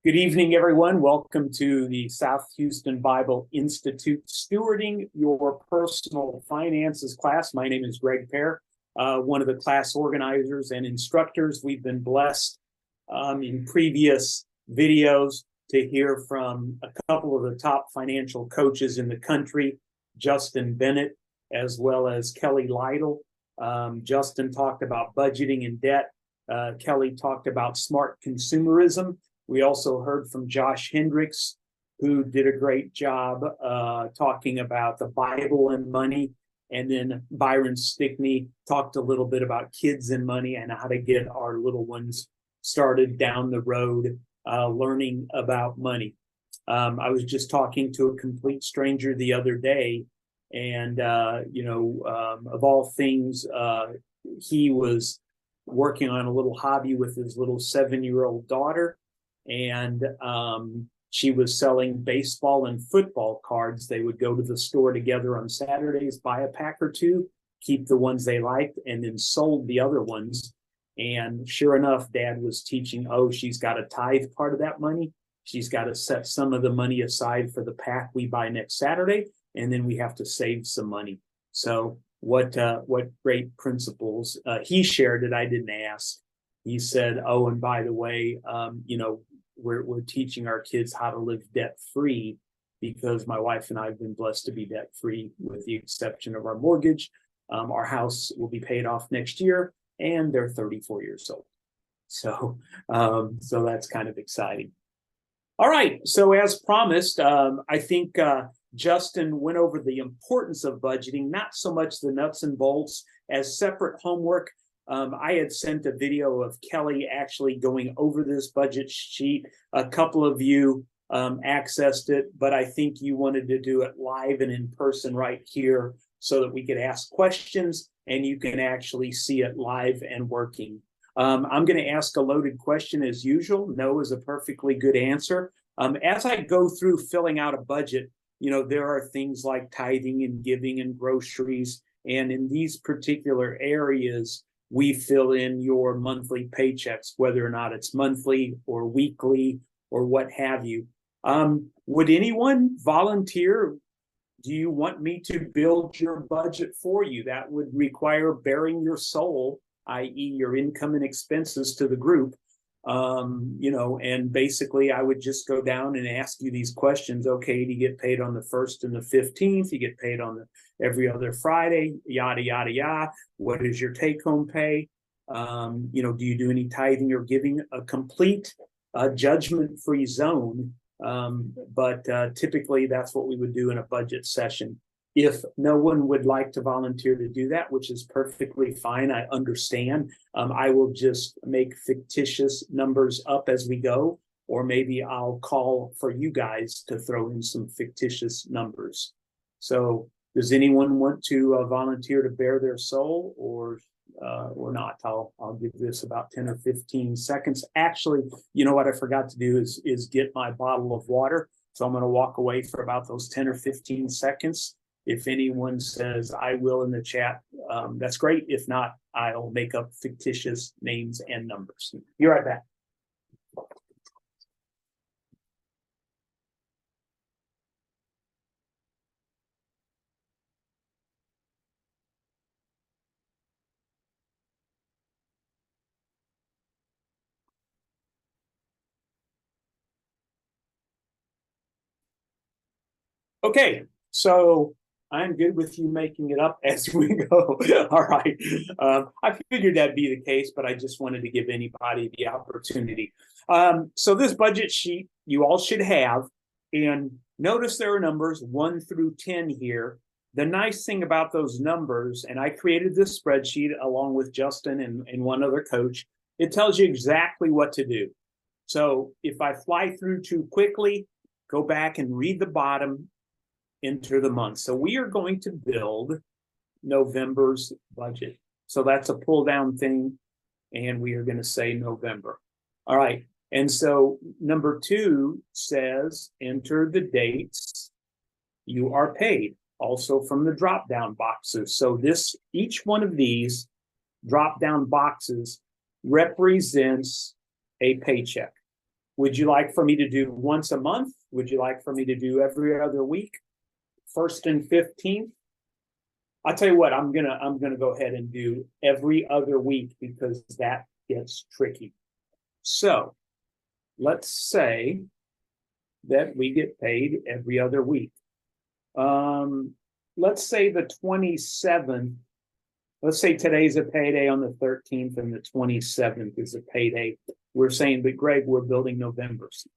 Good evening, everyone. Welcome to the South Houston Bible Institute Stewarding Your Personal Finances class. My name is Greg Pare, one of the class organizers and instructors. We've been blessed in previous videos to hear from a couple of the top financial coaches in the country, Justin Bennett, as well as Kelly Lytle. Justin talked about budgeting and debt. Kelly talked about smart consumerism. We also heard from Josh Hendricks, who did a great job talking about the Bible and money. And then Byron Stickney talked a little bit about kids and money and how to get our little ones started down the road learning about money. I was just talking to a complete stranger the other day, and of all things, he was working on a little hobby with his little 7-year-old daughter. And she was selling baseball and football cards. They would go to the store together on Saturdays, buy a pack or two, keep the ones they liked, and then sold the other ones. And sure enough, Dad was teaching, she's got to tithe part of that money. She's got to set some of the money aside for the pack we buy next Saturday, and then we have to save some money. So what great principles he shared that I didn't ask. He said, and by the way, we're teaching our kids how to live debt-free, because my wife and I have been blessed to be debt-free with the exception of our mortgage. Our house will be paid off next year, and they're 34 years old. So that's kind of exciting. All right, so as promised, I think Justin went over the importance of budgeting, not so much the nuts and bolts as separate homework. I had sent a video of Kelly actually going over this budget sheet. A couple of you accessed it, but I think you wanted to do it live and in person right here so that we could ask questions and you can actually see it live and working. I'm going to ask a loaded question as usual. No is a perfectly good answer. As I go through filling out a budget, there are things like tithing and giving and groceries. And in these particular areas, we fill in your monthly paychecks, whether or not it's monthly or weekly or what have you. Would anyone volunteer? Do you want me to build your budget for you? That would require bearing your soul, i.e. your income and expenses, to the group. And basically I would just go down and ask you these questions. Okay, do you get paid on the 1st and the 15th? You get paid on every other Friday, yada, yada, yada. What is your take-home pay? Do you do any tithing or giving? A complete judgment-free zone. But typically that's what we would do in a budget session. If no one would like to volunteer to do that, which is perfectly fine, I understand. I will just make fictitious numbers up as we go, or maybe I'll call for you guys to throw in some fictitious numbers. So does anyone want to volunteer to bear their soul or not? I'll give this about 10 or 15 seconds. Actually, you know what I forgot to do is get my bottle of water. So I'm going to walk away for about those 10 or 15 seconds. If anyone says I will in the chat, that's great. If not, I'll make up fictitious names and numbers. Be right back. Okay, so I'm good with you making it up as we go. All right. I figured that'd be the case, but I just wanted to give anybody the opportunity. So this budget sheet you all should have, and notice there are numbers 1 through 10 here. The nice thing about those numbers, and I created this spreadsheet along with Justin and one other coach, it tells you exactly what to do. So if I fly through too quickly, go back and read the bottom, enter the month. So we are going to build November's budget. So that's a pull down thing, and we are going to say November. All right. And so number 2 says enter the dates you are paid, also from the drop down boxes. So each one of these drop down boxes represents a paycheck. Would you like for me to do once a month? Would you like for me to do every other week? 1st and 15th? I'll tell you what, I'm gonna go ahead and do every other week because that gets tricky. So let's say that we get paid every other week. Let's say the 27th. Let's say today's a payday on the 13th and the 27th is a payday. We're saying, but Greg, we're building November's.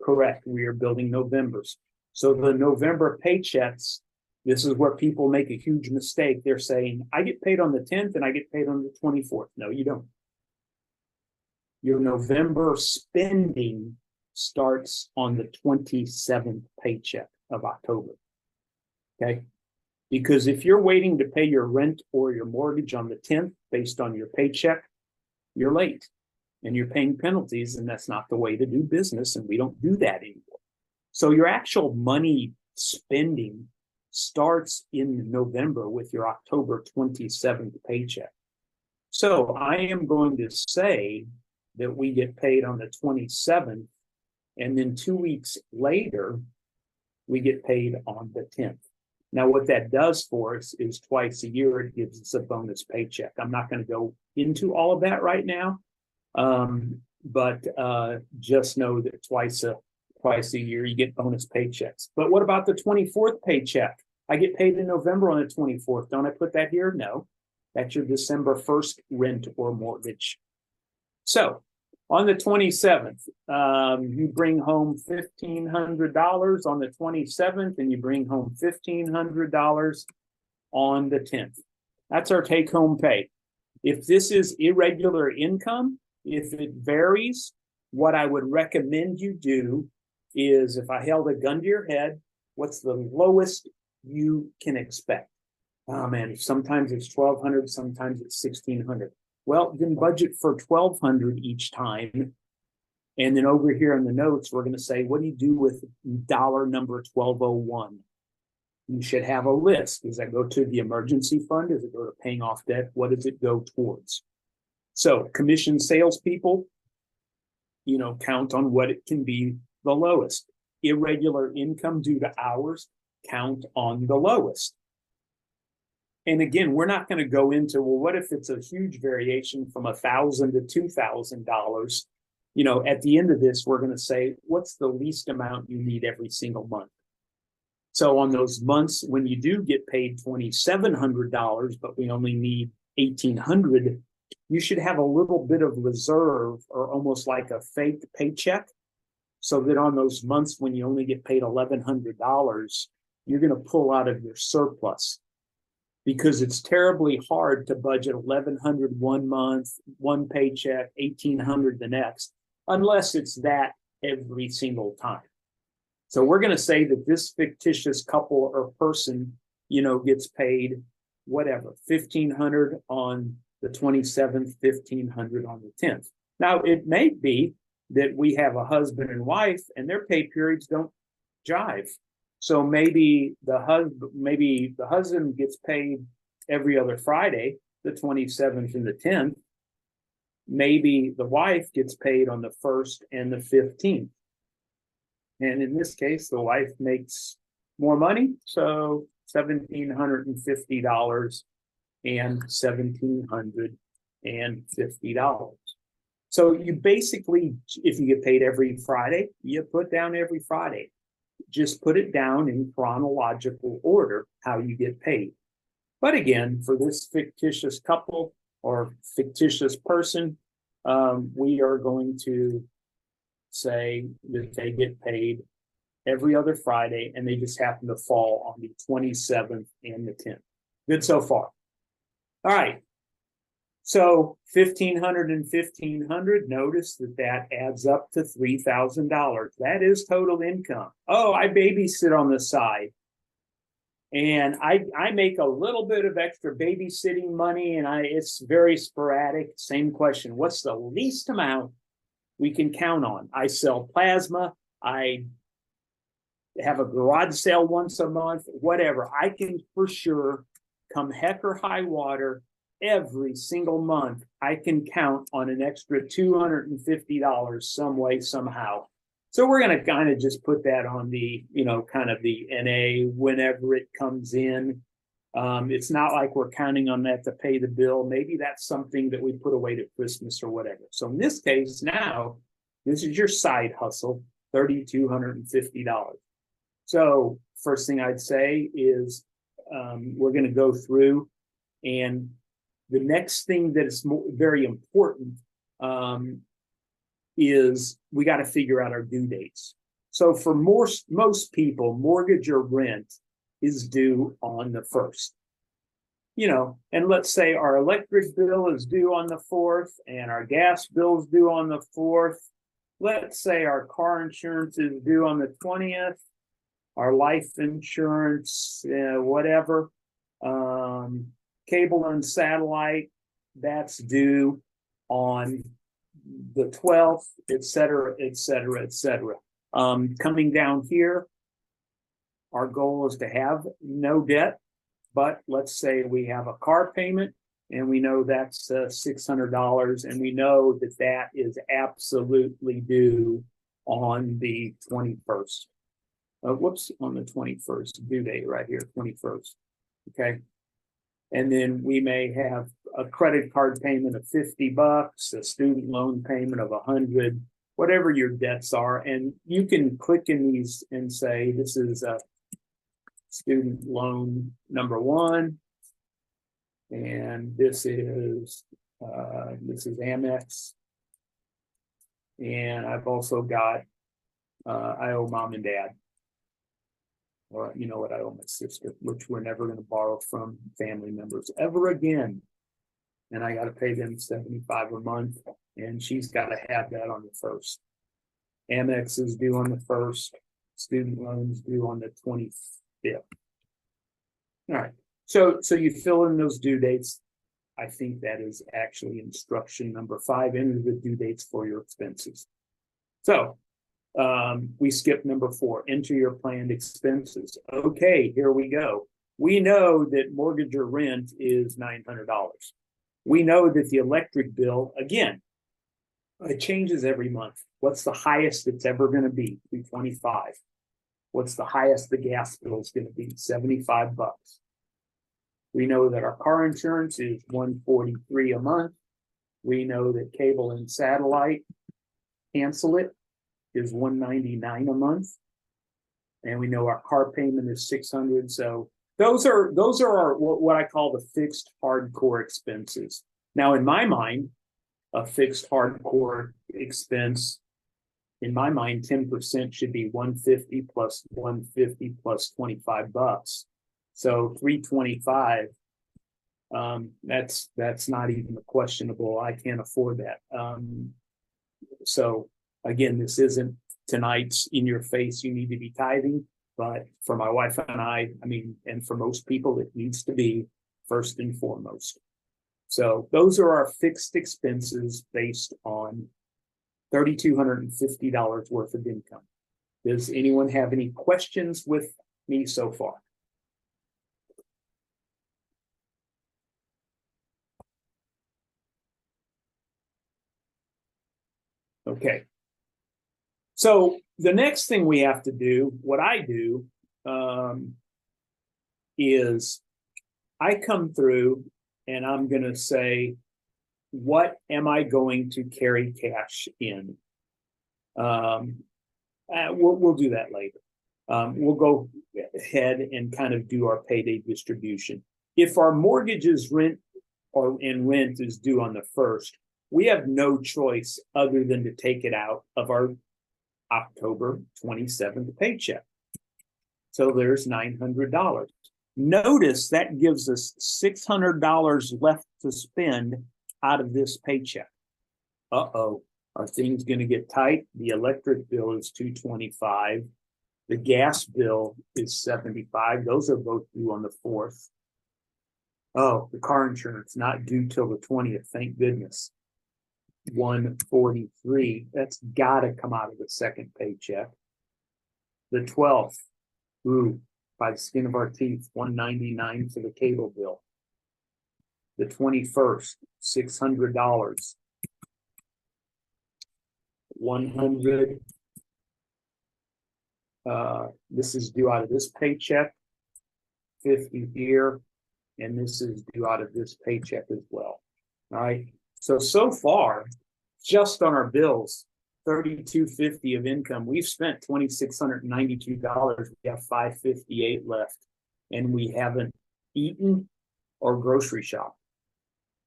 Correct, we are building November's. So the November paychecks, this is where people make a huge mistake. They're saying, I get paid on the 10th and I get paid on the 24th. No, you don't. Your November spending starts on the 27th paycheck of October. Okay? Because if you're waiting to pay your rent or your mortgage on the 10th based on your paycheck, you're late and you're paying penalties, and that's not the way to do business, and we don't do that anymore. So your actual money spending starts in November with your October 27th paycheck. So I am going to say that we get paid on the 27th, and then 2 weeks later, we get paid on the 10th. Now, what that does for us is twice a year, it gives us a bonus paycheck. I'm not going to go into all of that right now, but just know that twice a year you get bonus paychecks. But what about the 24th paycheck? I get paid in November on the 24th. Don't I put that here? No, that's your December 1st rent or mortgage. So on the 27th, you bring home $1,500 on the 27th, and you bring home $1,500 on the 10th. That's our take-home pay. If this is irregular income, if it varies, what I would recommend you do is, if I held a gun to your head, what's the lowest you can expect? Oh man, sometimes it's $1,200, sometimes it's $1,600. Well, then budget for $1,200 each time. And then over here in the notes, we're going to say, what do you do with dollar number 1201? You should have a list. Does that go to the emergency fund? Does it go to paying off debt? What does it go towards? So commission salespeople, count on what it can be the lowest. Irregular income due to hours, count on the lowest. And again, we're not going to go into, well, what if it's a huge variation from $1,000 to $2,000? At the end of this, we're going to say, what's the least amount you need every single month? So on those months when you do get paid $2,700, but we only need $1,800, you should have a little bit of reserve, or almost like a fake paycheck, so that on those months when you only get paid $1,100, you're going to pull out of your surplus. Because it's terribly hard to budget $1,100 one month, one paycheck, $1,800 the next, unless it's that every single time. So we're going to say that this fictitious couple or person, gets paid whatever, $1,500 on the 27th, $1,500 on the 10th. Now, it may be that we have a husband and wife and their pay periods don't jive. So maybe the husband gets paid every other Friday, the 27th and the 10th. Maybe the wife gets paid on the 1st and the 15th. And in this case, the wife makes more money, so $1,750 and $1,750. So you basically, if you get paid every Friday, you put down every Friday. Just put it down in chronological order how you get paid. But again, for this fictitious couple or fictitious person, we are going to say that they get paid every other Friday, and they just happen to fall on the 27th and the 10th. Good so far. All right. So $1,500 and $1,500, notice that adds up to $3,000. That is total income. Oh, I babysit on the side. And I make a little bit of extra babysitting money, and it's very sporadic. Same question. What's the least amount we can count on? I sell plasma. I have a garage sale once a month, whatever. I can for sure, come heck or high water, every single month, I can count on an extra $250 some way, somehow. So we're going to kind of just put that on the, kind of the NA whenever it comes in. It's not like we're counting on that to pay the bill. Maybe that's something that we put away to Christmas or whatever. So in this case, now, this is your side hustle, $3,250. So first thing I'd say is we're going to go through, and the next thing that is very important is we got to figure out our due dates. So for most people, mortgage or rent is due on the 1st. And let's say our electric bill is due on the 4th and our gas bill is due on the 4th. Let's say our car insurance is due on the 20th, our life insurance, whatever, cable and satellite, that's due on the 12th, et cetera, et cetera, et cetera. Coming down here, our goal is to have no debt, but let's say we have a car payment and we know that's $600, and we know that that is absolutely due on the 21st. On the 21st, due date right here, 21st. Okay. And then we may have a credit card payment of $50, a student loan payment of $100, whatever your debts are. And you can click in these and say, this is a student loan number 1. And this is Amex. And I've also got, I owe mom and dad. Or you know what, I owe my sister, which we're never going to borrow from family members ever again. And I got to pay them $75 a month, and she's got to have that on the 1st. Amex is due on the 1st. Student loans due on the 25th. All right. So you fill in those due dates. I think that is actually instruction number 5. Enter the due dates for your expenses. So we skip number 4, enter your planned expenses. Okay, here we go. We know that mortgage or rent is $900. We know that the electric bill, again, it changes every month. What's the highest it's ever going to be? $225. What's the highest the gas bill is going to be? $75. We know that our car insurance is $143 a month. We know that cable and satellite, cancel it, is $199 a month, and we know our car payment is $600. So those are our what I call the fixed hardcore expenses. Now, in my mind, a fixed hardcore expense, in my mind, 10% should be $150 plus $150 plus $25. So $325. That's not even questionable. I can't afford that. So again, this isn't tonight's in your face, you need to be tithing, but for my wife and I mean, and for most people, it needs to be first and foremost. So those are our fixed expenses based on $3,250 worth of income. Does anyone have any questions with me so far? Okay. So the next thing we have to do, what I do, is I come through and I'm going to say, what am I going to carry cash in? We'll do that later. We'll go ahead and kind of do our payday distribution. If our mortgage's rent is due on the 1st, we have no choice other than to take it out of our October 27th paycheck. So there's $900. Notice that gives us $600 left to spend out of this paycheck. Uh-oh, are things going to get tight? The electric bill is $225. The gas bill is $75. Those are both due on the 4th. Oh, the car insurance not due till the 20th. Thank goodness. $143. That's got to come out of the second paycheck. The 12th. Ooh, by the skin of our teeth. $199 for the cable bill. The 21st. $600. $100. This is due out of this paycheck, 50 here, and this is due out of this paycheck as well. All right. So far, just on our bills, $3,250 of income. We've spent $2,692. We have $558 left, and we haven't eaten or grocery shopped.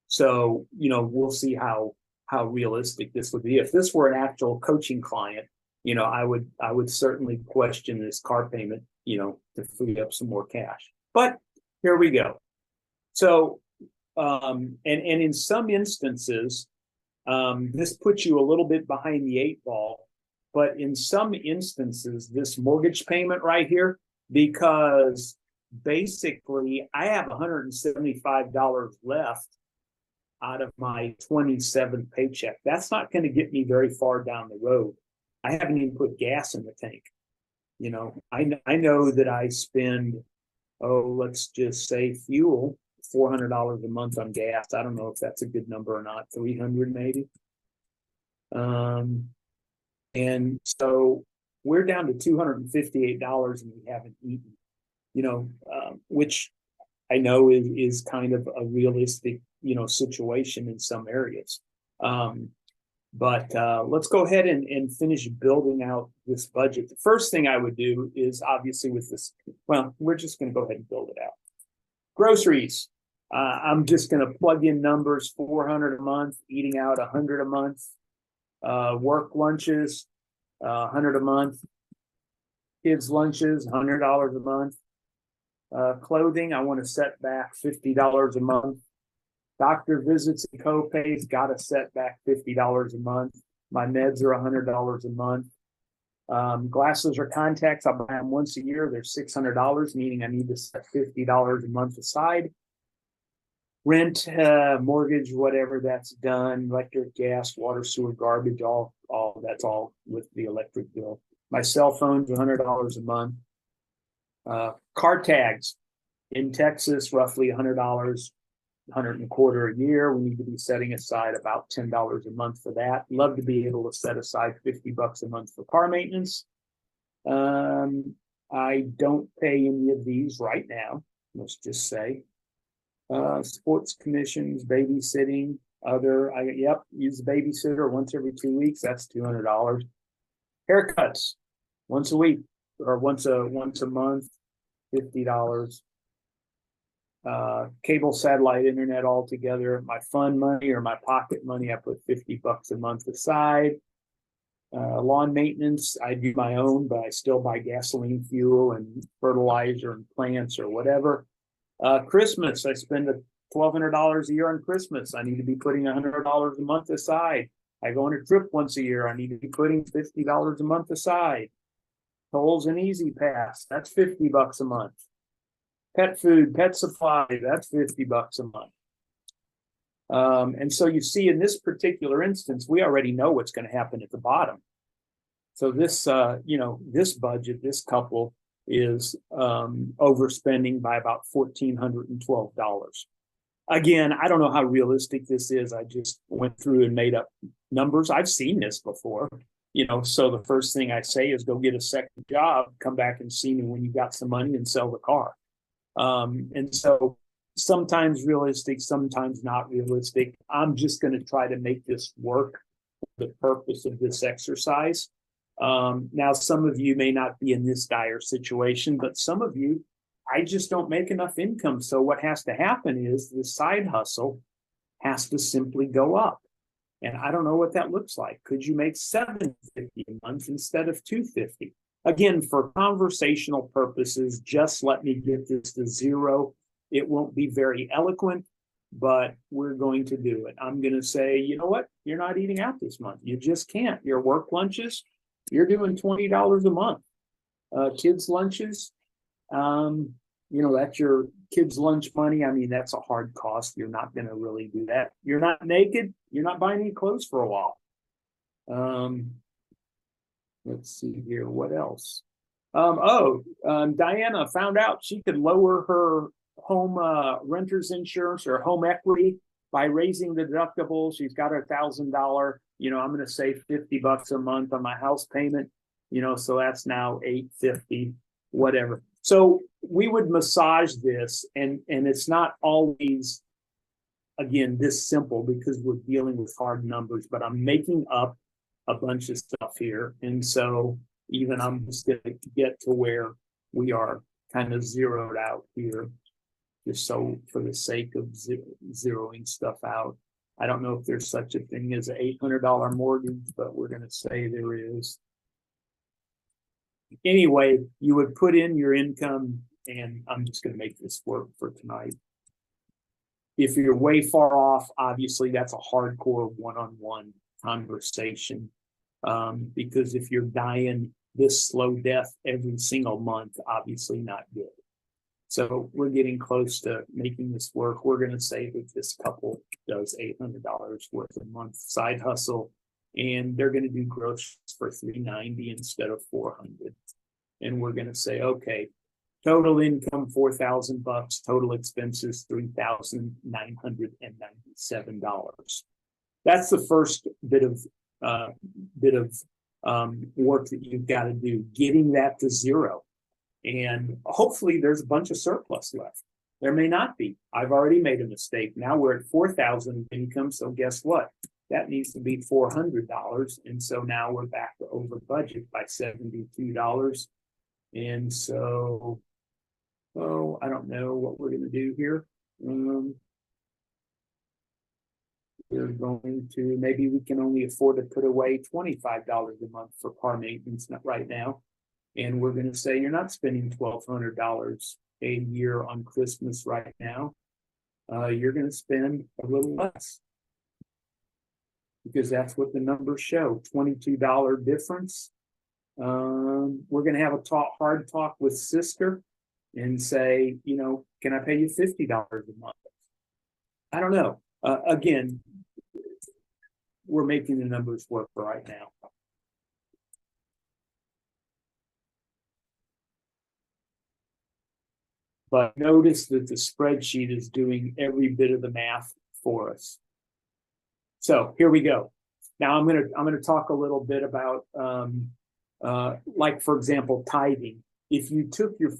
So, we'll see how realistic this would be. If this were an actual coaching client, I would certainly question this car payment, to free up some more cash. But here we go. So, and in some instances, this puts you a little bit behind the 8 ball, but in some instances, this mortgage payment right here, because basically I have $175 left out of my 27th paycheck. That's not going to get me very far down the road. I haven't even put gas in the tank. I know that I spend, let's just say fuel, $400 a month on gas. I don't know if that's a good number or not, 300 maybe. And so we're down to $258 and we haven't eaten, which I know is kind of a realistic, situation in some areas. But let's go ahead and finish building out this budget. The first thing I would do is obviously with this, we're just going to go ahead and build it out. Groceries. I'm just going to plug in numbers, 400 a month, eating out 100 a month, work lunches, 100 a month, kids lunches, $100 a month, clothing. I want to set back $50 a month. Doctor visits and co-pays, got to set back $50 a month. My meds are $100 a month. Glasses or contacts, I buy them once a year. They're $600, meaning I need to set $50 a month aside. Rent, mortgage, whatever that's done, electric, gas, water, sewer, garbage, all that's all with the electric bill. My cell phone's $100 a month. Car tags in Texas, roughly $100, $125 a year. We need to be setting aside about $10 a month for that. Love to be able to set aside $50 a month for car maintenance. I don't pay any of these right now, let's just say. Sports commissions, babysitting, use the babysitter once every 2 weeks. That's $200. Haircuts once a week or once a month, $50. Cable, satellite, internet altogether. My fund money or my pocket money, I put $50 a month aside. Lawn maintenance, I do my own, but I still buy gasoline, fuel, and fertilizer and plants or whatever. Christmas, I spend $1,200 a year on Christmas. I need to be putting $100 a month aside. I go on a trip once a year. I need to be putting $50 a month aside. Tolls and Easy Pass, that's $50 a month. Pet food, pet supply, that's $50 a month. And so you see in this particular instance, we already know what's going to happen at the bottom. So this, this budget, this couple is overspending by about $1,412. Again, I don't know how realistic this is. I just went through and made up numbers. I've seen this before, so the first thing I say is go get a second job, come back and see me when you got some money and sell the car. And so sometimes realistic, sometimes not realistic. I'm just going to try to make this work for the purpose of this exercise. Now, some of you may not be in this dire situation, but some of you, I just don't make enough income. So what has to happen is the side hustle has to simply go up. And I don't know what that looks like. Could you make $750 a month instead of $250? Again, for conversational purposes, just let me get this to zero. It won't be very eloquent, but we're going to do it. I'm going to say, you know what? You're not eating out this month. You just can't. Your work lunches, you're doing $20 a month. Kids' lunches, that's your kids' lunch money. I mean, that's a hard cost. You're not going to really do that. You're not naked. You're not buying any clothes for a while. Let's see here. What else? Diana found out she could lower her home renter's insurance or home equity by raising the deductible. She's got a $1,000, I'm going to save $50 a month on my house payment. so that's now 850, whatever. So we would massage this, and it's not always, again, this simple because we're dealing with hard numbers, but I'm making up a bunch of stuff here. And so even I'm just going to get to where we are kind of zeroed out here, just so for the sake of zeroing stuff out. I don't know if there's such a thing as an $800 mortgage, but we're going to say there is. Anyway, you would put in your income, and I'm just going to make this work for tonight. If you're way far off, obviously that's a hardcore one-on-one conversation, because if you're dying this slow death every single month, obviously not good. So we're getting close to making this work. We're going to say that this couple does $800 worth a month side hustle, and they're going to do groceries for $390 instead of $400. And we're going to say, okay, total income $4,000, total expenses $3,997. That's the first bit of work that you've got to do, getting that to zero. And hopefully there's a bunch of surplus left. There may not be. I've already made a mistake. Now we're at 4,000 income. So guess what? That needs to be $400. And so now we're back to over budget by $72. And so, I don't know what we're going to do here. We're going to, maybe we can only afford to put away $25 a month for car maintenance right now. And we're going to say you're not spending $1,200 a year on Christmas right now. You're going to spend a little less, because that's what the numbers show, $22 difference. We're going to have a hard talk with sister and say, can I pay you $50 a month? I don't know. Again, we're making the numbers work for right now. But notice that the spreadsheet is doing every bit of the math for us. So here we go. Now I'm gonna talk a little bit about like, for example, tithing. If you took your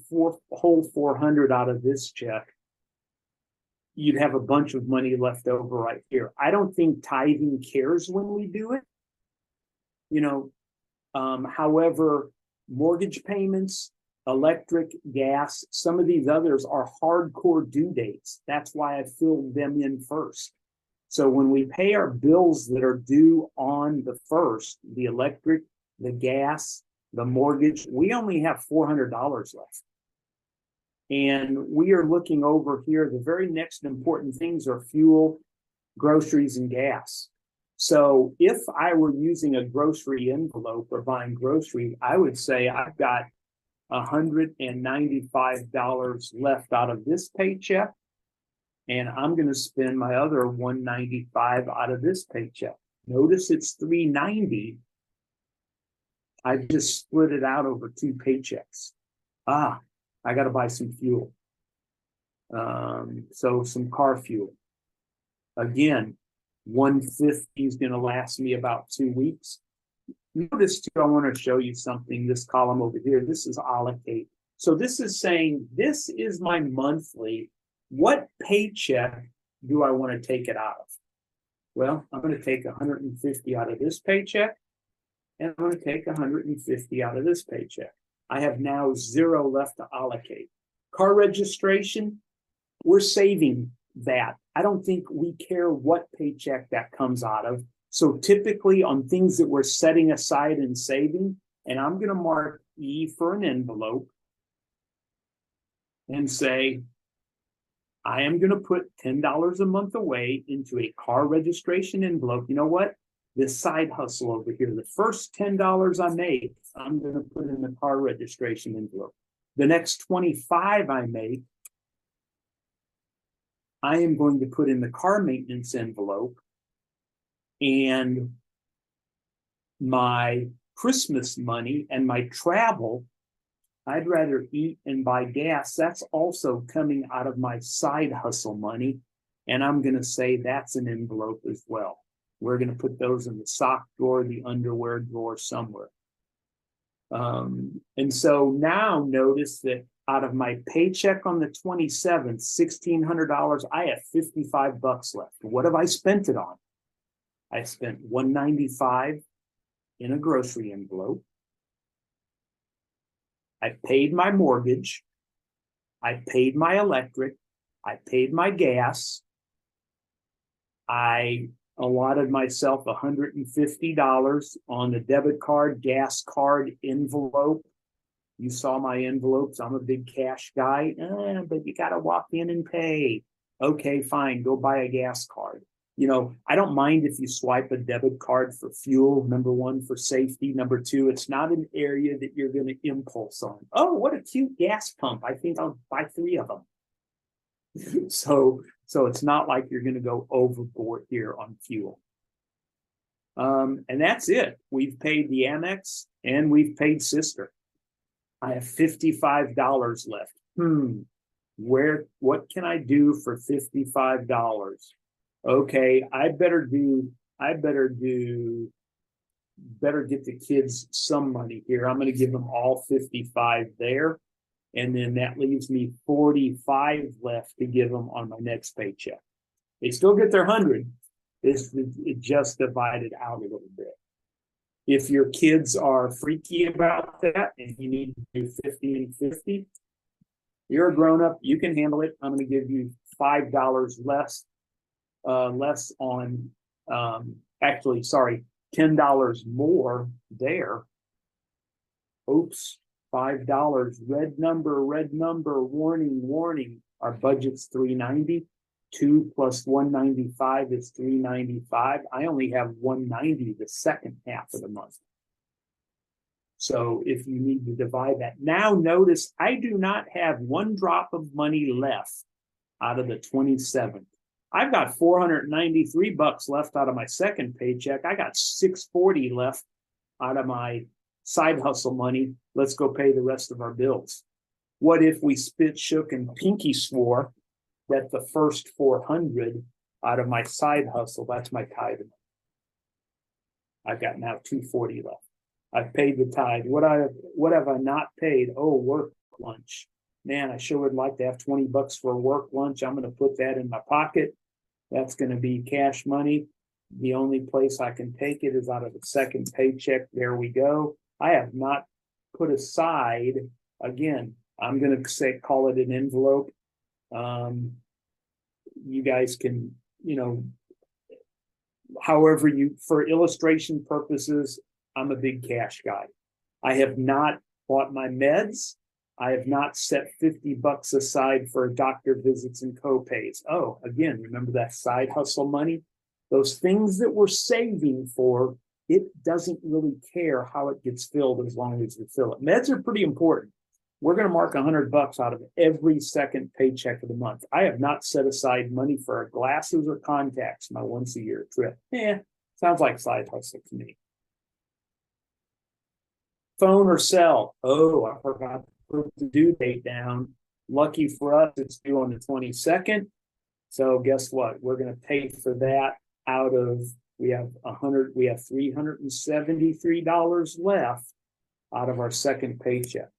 whole 400 out of this check, you'd have a bunch of money left over right here. I don't think tithing cares when we do it. However, mortgage payments, electric, gas, some of these others are hardcore due dates. That's why I filled them in first. So when we pay our bills that are due on the first, the electric, the gas, the mortgage, we only have $400 left. And we are looking over here. The very next important things are fuel, groceries, and gas. So if I were using a grocery envelope or buying groceries, I would say I've got $195 left out of this paycheck, and I'm going to spend my other $195 out of this paycheck. Notice it's $390. I just split it out over two paychecks. I got to buy some fuel. So some car fuel. Again, $150 is going to last me about 2 weeks. Notice too, I want to show you something. This column over here, this is allocate. So this is saying, this is my monthly. What paycheck do I want to take it out of? Well, I'm going to take 150 out of this paycheck, and I'm going to take 150 out of this paycheck. I have now 0 left to allocate. Car registration, we're saving that. I don't think we care what paycheck that comes out of. So typically on things that we're setting aside and saving, and I'm going to mark E for an envelope and say, I am going to put $10 a month away into a car registration envelope. You know what? This side hustle over here, the first $10 I make, I'm going to put in the car registration envelope. The next 25 I make, I am going to put in the car maintenance envelope. And my Christmas money and my travel, I'd rather eat and buy gas. That's also coming out of my side hustle money. And I'm going to say that's an envelope as well. We're going to put those in the sock drawer, the underwear drawer, somewhere. And so now notice that out of my paycheck on the 27th, $1,600, I have 55 bucks left. What have I spent it on? I spent $195 in a grocery envelope. I paid my mortgage. I paid my electric. I paid my gas. I allotted myself $150 on the debit card, gas card envelope. You saw my envelopes. I'm a big cash guy, but you got to walk in and pay. Okay, fine. Go buy a gas card. You know, I don't mind if you swipe a debit card for fuel, number one, for safety. Number two, it's not an area that you're going to impulse on. Oh, what a cute gas pump. I think I'll buy 3 of them. So it's not like you're going to go overboard here on fuel. And that's it. We've paid the Amex and we've paid Sister. I have $55 left. What can I do for $55? Okay, better get the kids some money here. I'm going to give them all 55 there. And then that leaves me 45 left to give them on my next paycheck. They still get their 100. It just divided out a little bit. If your kids are freaky about that and you need to do 50 and 50, you're a grown-up, you can handle it. I'm going to give you $5 less on, $10 more there. Oops, $5. Red number, warning. Our budget's $390. 2 plus 195 is 395. I only have 190 the second half of the month. So if you need to divide that. Now notice I do not have 1 drop of money left out of the 27th. I've got 493 bucks left out of my second paycheck. I got 640 left out of my side hustle money. Let's go pay the rest of our bills. What if we spit, shook, and pinky swore that the first 400 out of my side hustle, that's my tithe. I've got now 240 left. I've paid the tithe. What have I not paid? Oh, work lunch. Man, I sure would like to have 20 bucks for a work lunch. I'm going to put that in my pocket. That's going to be cash money. The only place I can take it is out of the second paycheck. There we go. I have not put aside, again, I'm going to call it an envelope. You guys can, however for illustration purposes, I'm a big cash guy. I have not bought my meds. I have not set 50 bucks aside for doctor visits and co-pays. Oh, again, remember that side hustle money? Those things that we're saving for, it doesn't really care how it gets filled as long as you fill it. Meds are pretty important. We're going to mark 100 bucks out of every second paycheck of the month. I have not set aside money for glasses or contacts my once-a-year trip. Sounds like side hustle to me. Phone or cell? Oh, I forgot to put the due date down. Lucky for us, it's due on the 22nd. So guess what? We're going to pay for that out of, we have $373 left out of our second paycheck.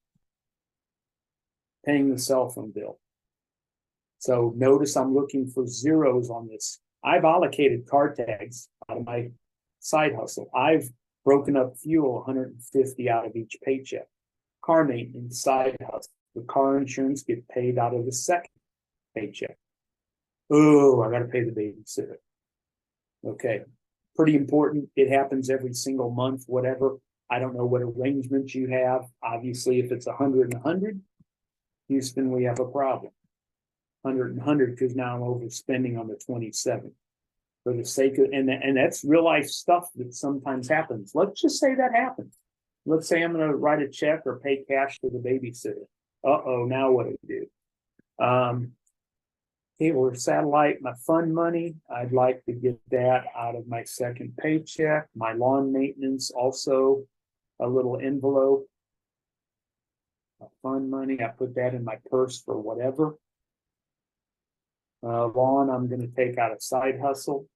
Paying the cell phone bill. So notice I'm looking for zeros on this. I've allocated car tags out of my side hustle. I've broken up fuel 150 out of each paycheck. Car maintenance, side hustle. The car insurance get paid out of the second paycheck. Oh, I got to pay the babysitter. Okay, pretty important. It happens every single month, whatever. I don't know what arrangements you have. Obviously, if it's 100 and 100, Houston, we have a problem. 100 and 100 because now I'm overspending on the 27th. For the sake of, and that's real life stuff that sometimes happens. Let's just say that happens. Let's say I'm going to write a check or pay cash to the babysitter. Uh-oh, now what do we do? Cable or satellite, my fund money, I'd like to get that out of my second paycheck. My lawn maintenance, also a little envelope. My fund money, I put that in my purse for whatever. Lawn, I'm going to take out a side hustle.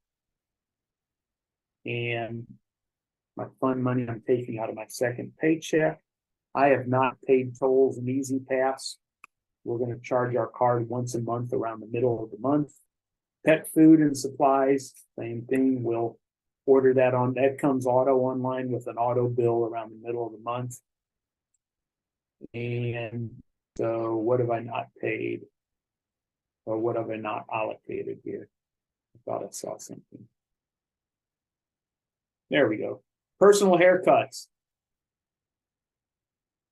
And my fund money, I'm taking out of my second paycheck. I have not paid tolls and Easy Pass. We're going to charge our card once a month around the middle of the month. Pet food and supplies, same thing. We'll order that on, that comes auto online with an auto bill around the middle of the month. And so what have I not paid? Or what have I not allocated here? I thought I saw something. There we go. Personal haircuts.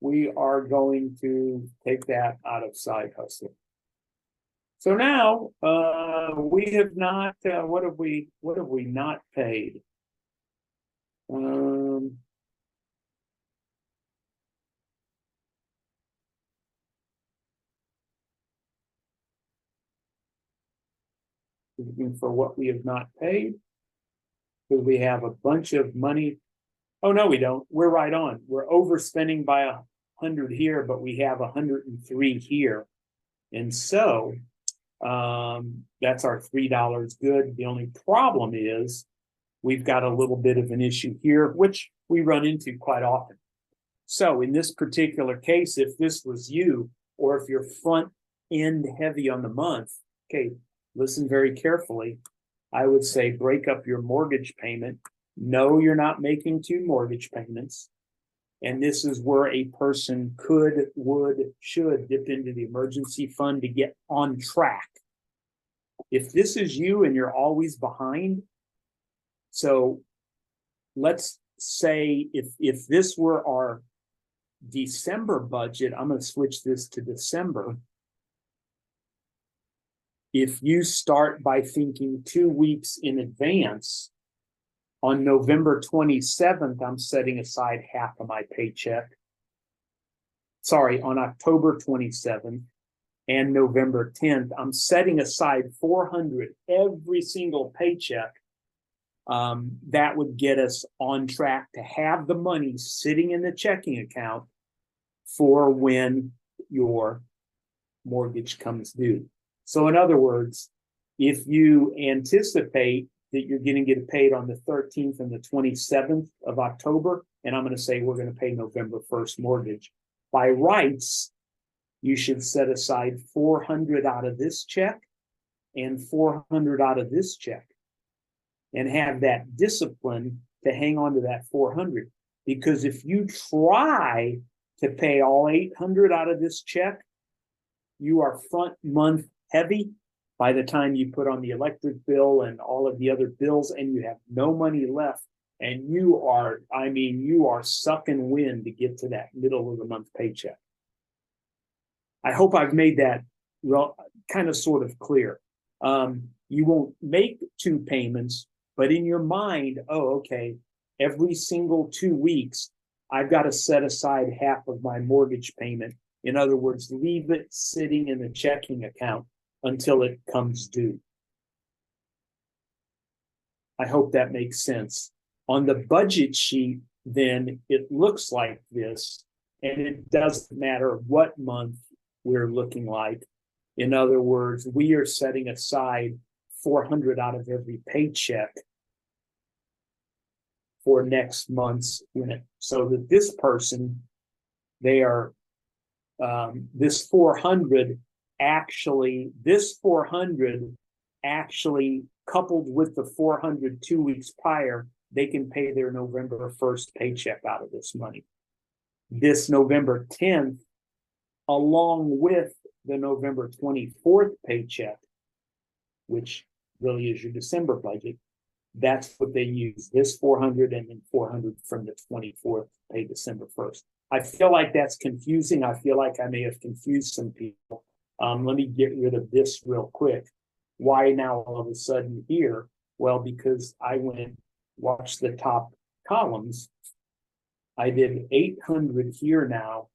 We are going to take that out of side hustle. So now we have not. What have we not paid? Looking for what we have not paid, because we have a bunch of money. Oh no, we don't. We're right on. We're overspending by 100 here, but we have 103 here, and so that's our $3 good. The only problem is we've got a little bit of an issue here, which we run into quite often. So in this particular case, if this was you, or if you're front end heavy on the month, okay, listen very carefully. I would say break up your mortgage payment. No, you're not making 2 mortgage payments. And this is where a person could, would, should dip into the emergency fund to get on track. If this is you and you're always behind, so let's say if this were our December budget, I'm going to switch this to December. If you start by thinking 2 weeks in advance, on November 27th, I'm setting aside half of my paycheck. Sorry, on October 27th and November 10th, I'm setting aside $400 every single paycheck. That would get us on track to have the money sitting in the checking account for when your mortgage comes due. So in other words, if you anticipate that you're going to get paid on the 13th and the 27th of October, and I'm going to say we're going to pay November 1st mortgage, by rights, you should set aside $400 out of this check and $400 out of this check, and have that discipline to hang on to that $400. Because if you try to pay all $800 out of this check, you are front month heavy by the time you put on the electric bill and all of the other bills, and you have no money left, and you are sucking wind to get to that middle of the month paycheck. I hope I've made that kind of sort of clear. You won't make 2 payments, but in your mind, oh, okay, every single 2 weeks, I've got to set aside half of my mortgage payment. In other words, leave it sitting in the checking account until it comes due. I hope that makes sense. On the budget sheet, then it looks like this, and it doesn't matter what month we're looking like. In other words, we are setting aside $400 out of every paycheck for next month's rent, so that this person, they are this 400 actually coupled with the 400 2 weeks prior, they can pay their November 1st paycheck out of this money. This November 10th, along with the November 24th paycheck, which really is your December budget, that's what they use. This 400 and then 400 from the 24th pay December 1st. I feel like that's confusing. I feel like I may have confused some people. Let me get rid of this real quick. Why now all of a sudden here? Well, because I watched the top columns. I did 800 here now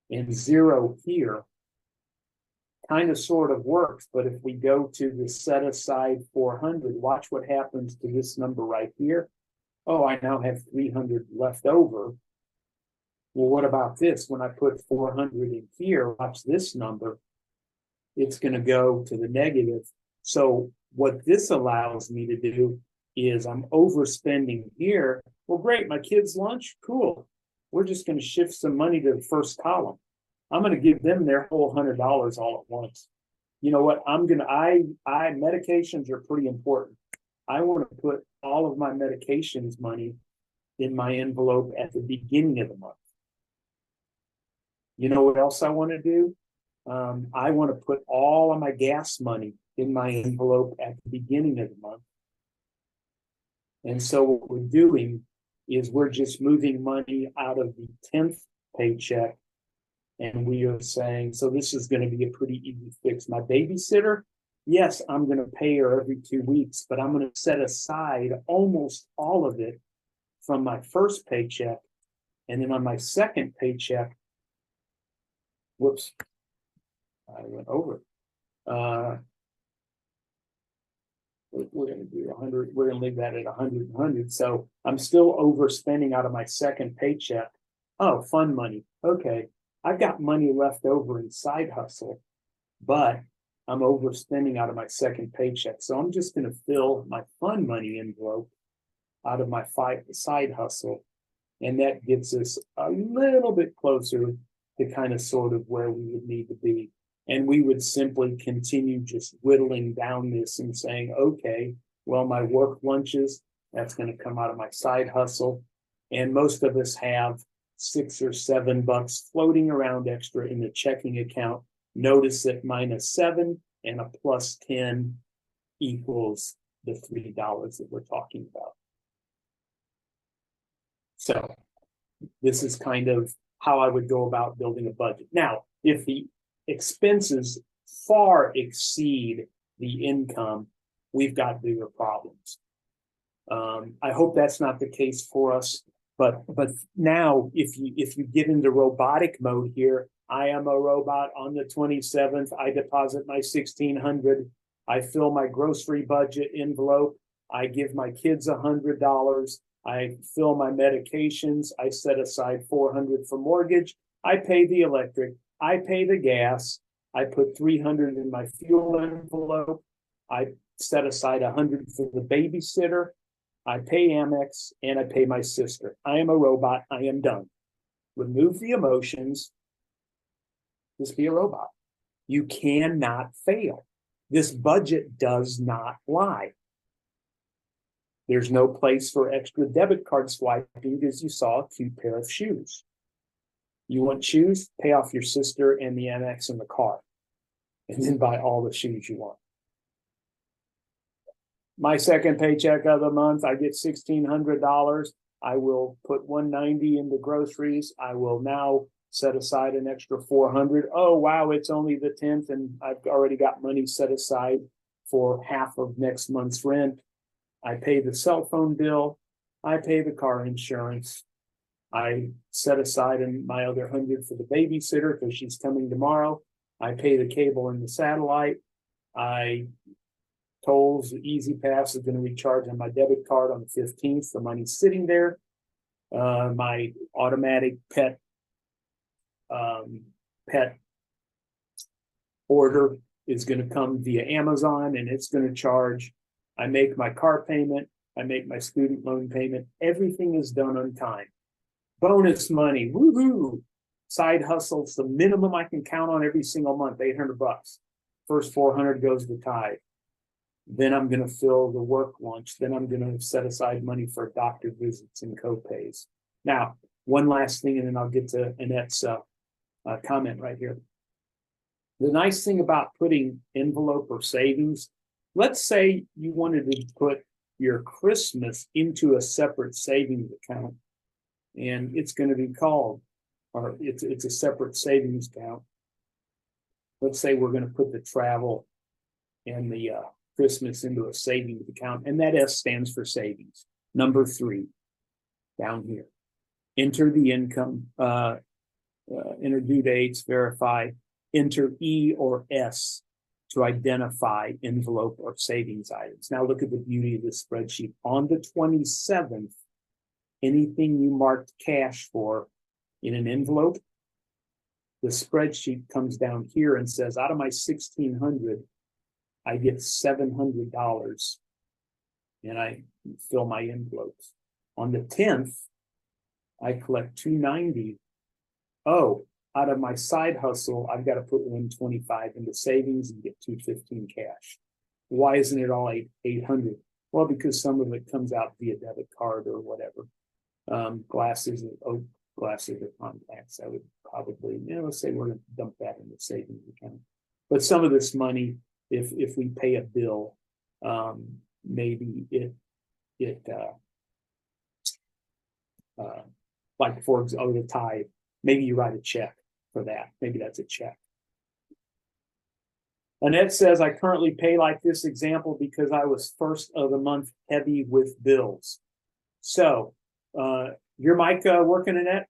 and 0 here. Kind of sort of works, but if we go to the set aside 400, watch what happens to this number right here. Oh, I now have 300 left over. Well, what about this? When I put 400 in here, watch this number. It's going to go to the negative. So what this allows me to do is I'm overspending here. Well, great, my kids' lunch, cool. we're just going to shift some money to the first column. I'm going to give them their whole $100 all at once. You know what? Medications are pretty important. I want to put all of my medications money in my envelope at the beginning of the month. You know what else I want to do? I want to put all of my gas money in my envelope at the beginning of the month. And so what we're doing is we're just moving money out of the 10th paycheck. And we are saying, so this is going to be a pretty easy fix. My babysitter, yes, I'm going to pay her every 2 weeks, but I'm going to set aside almost all of it from my first paycheck. And then on my second paycheck, whoops, I went over. We're going to do 100. We're going to leave that at 100 and 100. So I'm still overspending out of my second paycheck. Oh, fund money. Okay. I've got money left over in side hustle, but I'm overspending out of my second paycheck. So I'm just going to fill my fund money envelope out of my side hustle. And that gets us a little bit closer to kind of sort of where we would need to be. And we would simply continue just whittling down this and saying, okay, well, my work lunches, that's going to come out of my side hustle. And most of us have $6 or $7 floating around extra in the checking account. Notice that -7 and a +10 equals the $3 that we're talking about. So this is kind of how I would go about building a budget. Now, if the expenses far exceed the income, we've got bigger problems. I hope that's not the case for us. But now, if you get into robotic mode here, I am a robot. On the 27th, I deposit my $1,600. I fill my grocery budget envelope. I give my kids $100. I fill my medications. I set aside $400 for mortgage. I pay the electric. I pay the gas. I put $300 in my fuel envelope. I set aside $100 for the babysitter. I pay Amex, and I pay my sister. I am a robot. I am done. Remove the emotions. Just be a robot. You cannot fail. This budget does not lie. There's no place for extra debit card swiping because you saw a cute pair of shoes. You want shoes? Pay off your sister and the Amex in the car, and then buy all the shoes you want. My second paycheck of the month, I get $1,600. I will put $190 into groceries. I will now set aside an extra $400. Oh, wow, it's only the 10th, and I've already got money set aside for half of next month's rent. I pay the cell phone bill. I pay the car insurance. I set aside my other $100 for the babysitter because she's coming tomorrow. I pay the cable and the satellite. Tolls, the Easy Pass is going to recharge on my debit card on the 15th. The money's sitting there. My automatic pet order is going to come via Amazon, and it's going to charge. I make my car payment. I make my student loan payment. Everything is done on time. Bonus money, woohoo! Side hustles, the minimum I can count on every single month, $800. First $400 goes to tithe. Then I'm going to fill the work lunch. Then I'm going to set aside money for doctor visits and co-pays. Now, one last thing, and then I'll get to Annette's comment right here. The nice thing about putting envelope or savings, let's say you wanted to put your Christmas into a separate savings account, and it's going to be called, or it's a separate savings account. Let's say we're going to put the travel and the Christmas into a savings account, and that S stands for savings. Number 3, down here. Enter the income, enter due dates, verify, enter E or S to identify envelope or savings items. Now look at the beauty of this spreadsheet. On the 27th, anything you marked cash for in an envelope, the spreadsheet comes down here and says, out of my $1,600, I get $700, and I fill my envelopes. On the 10th, I collect $290. Oh, out of my side hustle, I've got to put $125 into savings and get $215 cash. Why isn't it all 800? Well, because some of it comes out via debit card or whatever. Glasses or contacts. I would probably, let's say we're going to dump that in the savings account. But some of this money, if we pay a bill, maybe like for example, the tithe, maybe you write a check for that. Maybe that's a check. Annette says, I currently pay like this example because I was first of the month heavy with bills. So, your mic working, Annette?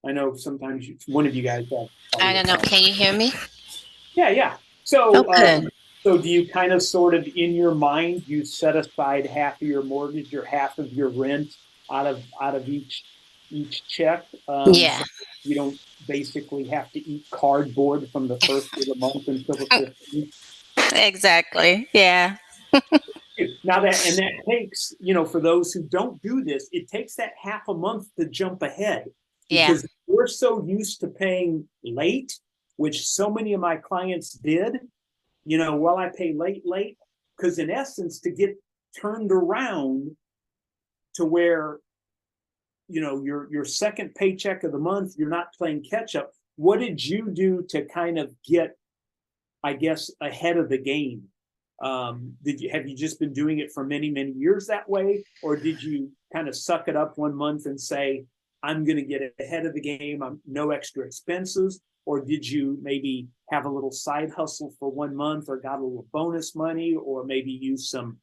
I know sometimes one of you guys have. I don't know. Can you hear me? Yeah. Oh, So, good. so do you kind of sort of in your mind, you set aside half of your mortgage or half of your rent out of each check? Yeah, So you don't basically have to eat cardboard from the first of the month until the 15th. exactly. Yeah, Now that takes, for those who don't do this, it takes that half a month to jump ahead yeah, because we're so used to paying late, which so many of my clients did. Well, I pay late, because in essence, to get turned around to where, your second paycheck of the month, you're not playing catch up. What did you do to kind of get, I guess, ahead of the game? Have you just been doing it for many, many years that way? Or did you kind of suck it up one month and say, I'm going to get ahead of the game, I'm no extra expenses? Or did you maybe have a little side hustle for 1 month or got a little bonus money, or maybe use some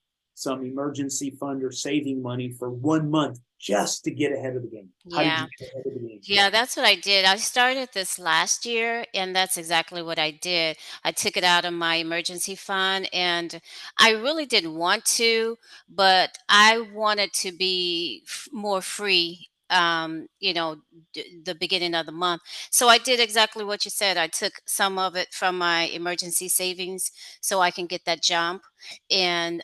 emergency fund or saving money for 1 month just to get ahead of the game? How did you yeah. get ahead of the game? Yeah, that's what I did. I started this last year, and that's exactly what I did. I took it out of my emergency fund, and I really didn't want to, but I wanted to be more free. The beginning of the month. So I did exactly what you said. I took some of it from my emergency savings so I can get that jump, and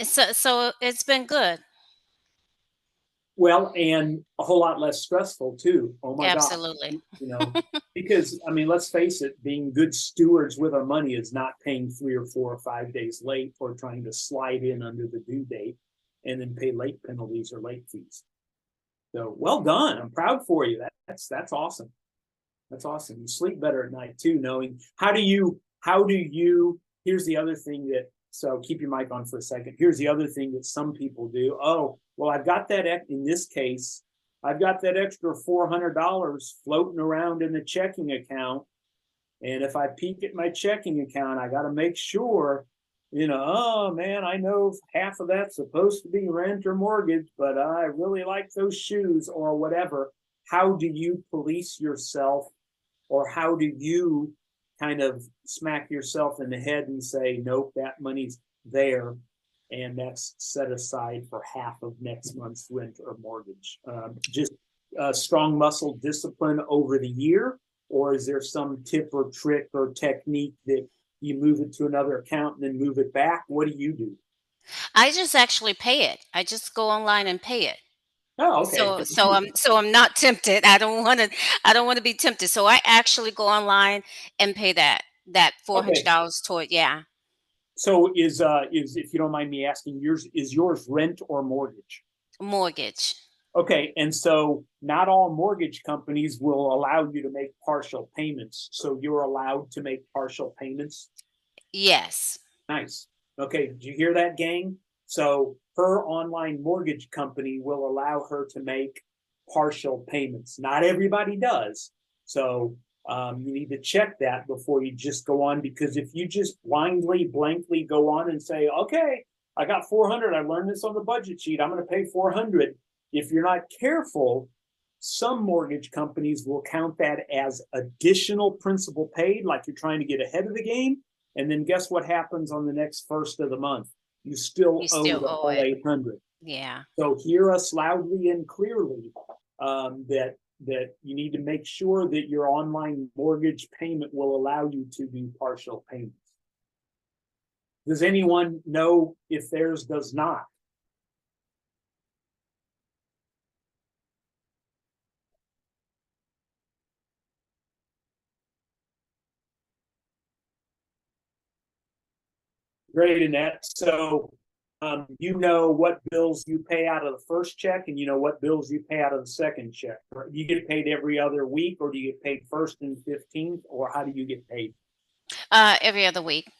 so it's been good. Well, and a whole lot less stressful too. Oh my God. Absolutely. You know, because I mean, let's face it, being good stewards with our money is not paying 3 or 4 or 5 days late or trying to slide in under the due date and then pay late penalties or late fees. So well done. I'm proud for you. That's awesome. That's awesome. You sleep better at night too, knowing here's the other thing that, so keep your mic on for a second. Here's the other thing that some people do. Oh, well, I've got that, in this case, I've got that extra $400 floating around in the checking account. And if I peek at my checking account, I got to make sure, oh man, I know half of that's supposed to be rent or mortgage, but I really like those shoes or whatever. How do you police yourself, or how do you kind of smack yourself in the head and say, nope, that money's there and that's set aside for half of next month's rent or mortgage? Just strong muscle discipline over the year, or is there some tip or trick or technique that you move it to another account and then move it back? What do you do? I just actually pay it. I just go online and pay it. Oh, okay. So I'm not tempted. I don't want to be tempted. So I actually go online and pay that Okay. $400 toward, yeah, So is, if you don't mind me asking, yours rent or mortgage? mortgage. Okay, and so not all mortgage companies will allow you to make partial payments. So you're allowed to make partial payments. Yes. Nice. Okay, did you hear that, gang? So her online mortgage company will allow her to make partial payments. Not everybody does. So you need to check that before you just go on, because if you just blankly go on and say, okay, I got 400, I learned this on the budget sheet, I'm going to pay 400. If you're not careful, some mortgage companies will count that as additional principal paid, like you're trying to get ahead of the game. And then guess what happens on the next first of the month? You still You owe still the owe whole it. 800. Yeah. So hear us loudly and clearly, that you need to make sure that your online mortgage payment will allow you to do partial payments. Does anyone know if theirs does not? Great, Annette. So, you know what bills you pay out of the first check, and you know what bills you pay out of the second check. Do you get paid every other week, or do you get paid first and 15th, or how do you get paid? Every other week.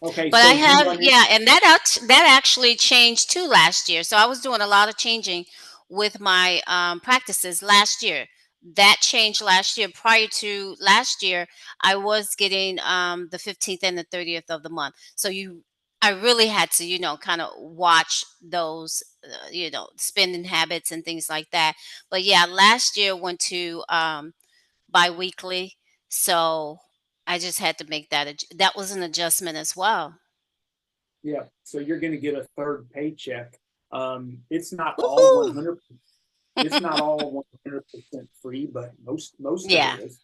Okay, But I so do you have, understand? yeah, and that actually changed too last year. So I was doing a lot of changing with my practices last year. That changed last year. Prior to last year, I was getting the 15th and the 30th of the month. So I really had to, kind of watch those, spending habits and things like that. But yeah, last year went to biweekly. So I just had to make that was an adjustment as well. Yeah, so you're going to get a third paycheck. It's not all Woohoo! 100. It's not all 100% free, but most of it Yeah, is.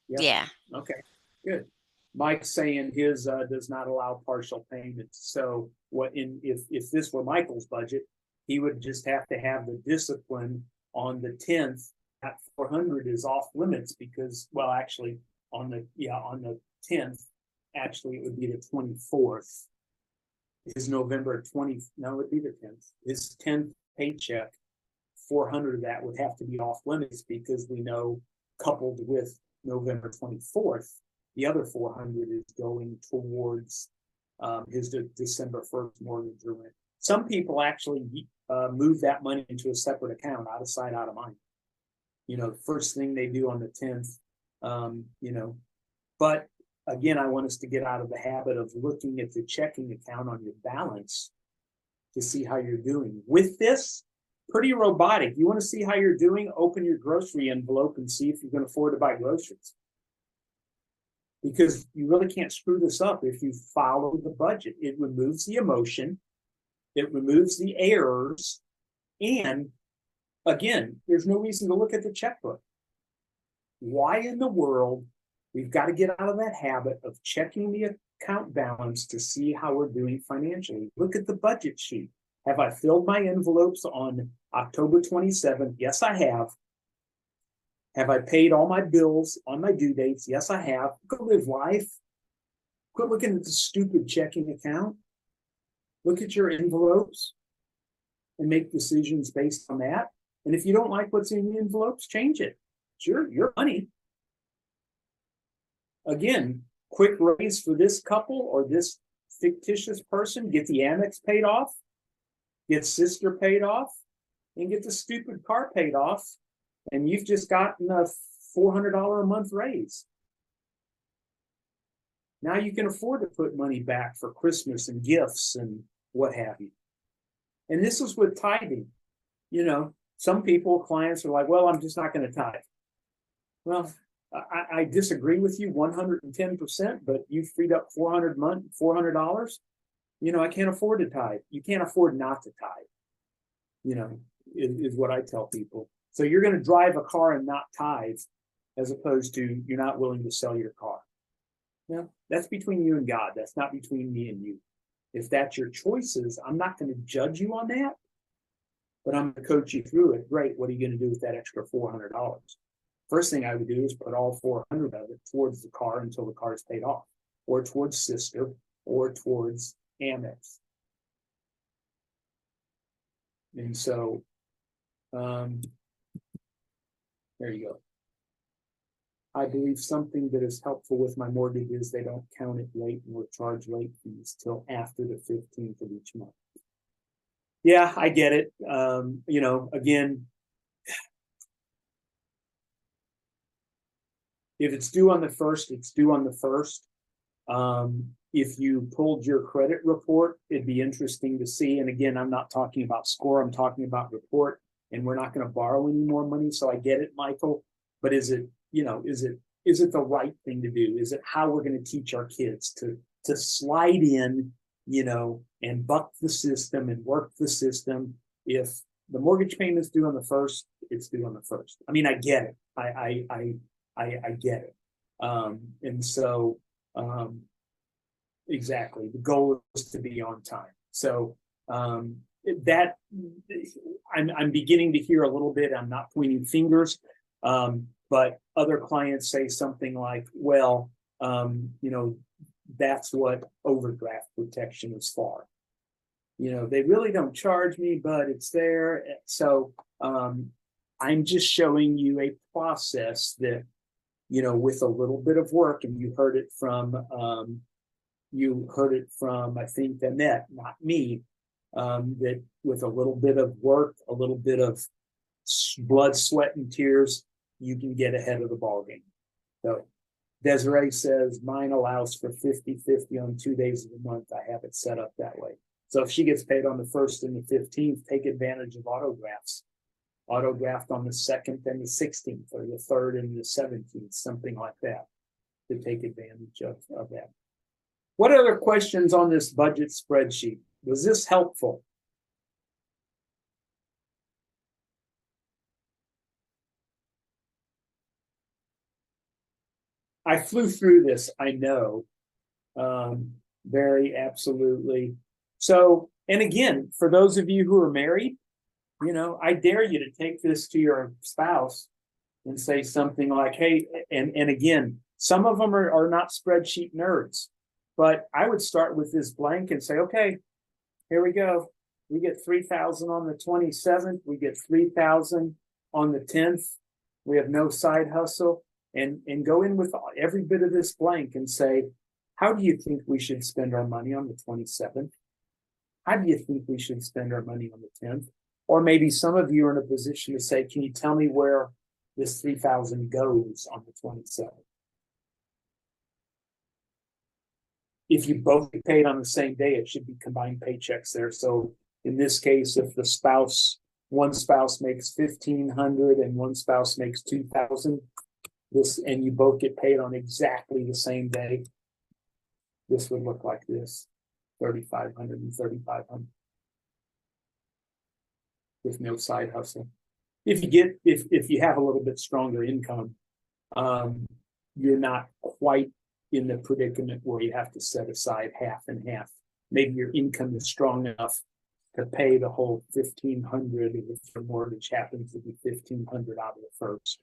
Yep. yeah. Okay, good. Mike's saying his does not allow partial payments. So what in if this were Michael's budget, he would just have to have the discipline on the 10th. At 400 is off limits because, well, actually on the 10th, actually it would be the 24th. His November 20th, no, it would be the 10th. His 10th paycheck, 400 of that would have to be off limits because we know, coupled with November 24th, the other 400 is going towards his December 1st mortgage or rent. Some people actually move that money into a separate account, out of sight, out of mind. The first thing they do on the 10th, but again, I want us to get out of the habit of looking at the checking account on your balance to see how you're doing. With this, pretty robotic. You want to see how you're doing? Open your grocery envelope and see if you can afford to buy groceries. Because you really can't screw this up if you follow the budget. It removes the emotion, it removes the errors, and again, there's no reason to look at the checkbook. Why in the world? We've got to get out of that habit of checking the account balance to see how we're doing financially. Look at the budget sheet. Have I filled my envelopes on October 27th? Yes, I have. Have I paid all my bills on my due dates? Yes, I have. Go live life. Quit looking at the stupid checking account. Look at your envelopes and make decisions based on that. And if you don't like what's in the envelopes, change it. Sure, your money. Again, quick raise for this couple or this fictitious person, get the Amex paid off, get sister paid off, and get the stupid car paid off, and you've just gotten a $400 a month raise. Now you can afford to put money back for Christmas and gifts and what have you. And this is with tithing. Some people, clients are like, well, I'm just not going to tithe. Well, I disagree with you 110%, but you freed up $400. I can't afford to tithe. You can't afford not to tithe, is what I tell people. So you're going to drive a car and not tithe, as opposed to you're not willing to sell your car. That's between you and God. That's not between me and you. If that's your choices, I'm not going to judge you on that, but I'm going to coach you through it. Great. What are you going to do with that extra $400? First thing I would do is put all 400 of it towards the car until the car is paid off, or towards sister, or towards Amex. And so, there you go. I believe something that is helpful with my mortgage is they don't count it late and will charge late fees till after the 15th of each month. Yeah, I get it. Again, if it's due on the first, it's due on the first. If you pulled your credit report, it'd be interesting to see. And again, I'm not talking about score, I'm talking about report, and we're not going to borrow any more money. So I get it, Michael. But is it the right thing to do? Is it how we're going to teach our kids to slide in, and buck the system and work the system? If the mortgage payment's due on the first, it's due on the first. I mean, I get it. I get it. And so, exactly, the goal is to be on time. So that I'm beginning to hear a little bit. I'm not pointing fingers, but other clients say something like, well, that's what overdraft protection is for. They really don't charge me, but it's there. So I'm just showing you a process that, with a little bit of work, and you heard it from I think Annette, not me, that with a little bit of work, a little bit of blood, sweat, and tears, you can get ahead of the ballgame. So Desiree says mine allows for 50-50 on 2 days of the month. I have it set up that way. So if she gets paid on the 1st and the 15th, take advantage of autographs. Autographed on the 2nd and the 16th, or the 3rd and the 17th, something like that, to take advantage of that. What other questions on this budget spreadsheet? Was this helpful? I flew through this, I know. Very absolutely. So, and again, for those of you who are married, I dare you to take this to your spouse and say something like, hey, and again, some of them are not spreadsheet nerds, but I would start with this blank and say, okay, here we go. We get 3,000 on the 27th. We get 3,000 on the 10th. We have no side hustle. And go in with every bit of this blank and say, how do you think we should spend our money on the 27th? How do you think we should spend our money on the 10th? Or maybe some of you are in a position to say, can you tell me where this 3,000 goes on the 27th? If you both get paid on the same day, it should be combined paychecks there. So in this case, if one spouse makes 1,500 and one spouse makes 2,000, and you both get paid on exactly the same day, this would look like this: 3,500 and 3,500 with no side hustle. If you have a little bit stronger income, you're not quite in the predicament where you have to set aside half and half. Maybe your income is strong enough to pay the whole 1,500 if your mortgage happens to be 1,500 out of the first.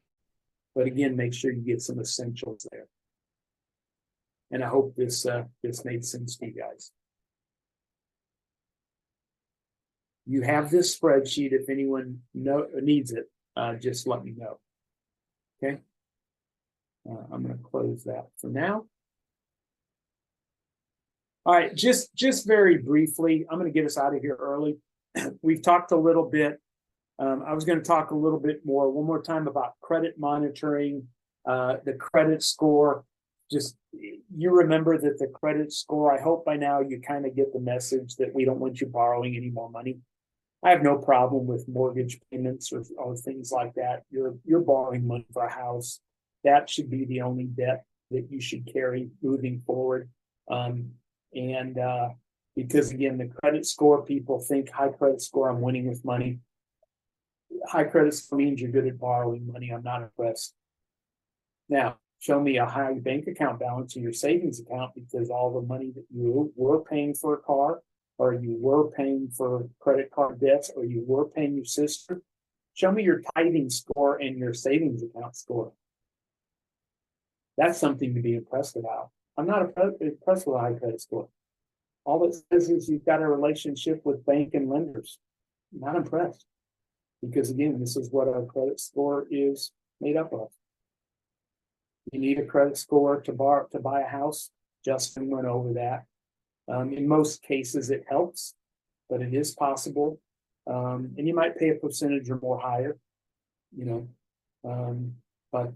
But again, make sure you get some essentials there. And I hope this made sense to you guys. You have this spreadsheet. If anyone needs it, just let me know. Okay. I'm going to close that for now. All right, just very briefly, I'm going to get us out of here early. We've talked a little bit. I was going to talk a little bit more, one more time, about credit monitoring, the credit score. Just, you remember that the credit score, I hope by now you kind of get the message that we don't want you borrowing any more money. I have no problem with mortgage payments or things like that. You're borrowing money for a house. That should be the only debt that you should carry moving forward. Because again, the credit score, people think high credit score, I'm winning with money. High credit score means you're good at borrowing money. I'm not impressed. Now, show me a high bank account balance in your savings account, because all the money that you were paying for a car, or you were paying for credit card debts, or you were paying your sister. Show me your tithing score and your savings account score. That's something to be impressed about. I'm not impressed with a high credit score. All it says is you've got a relationship with bank and lenders. I'm not impressed. Because again, this is what our credit score is made up of. You need a credit score to buy a house. Justin went over that. In most cases, it helps, but it is possible. And you might pay a percentage or more higher, but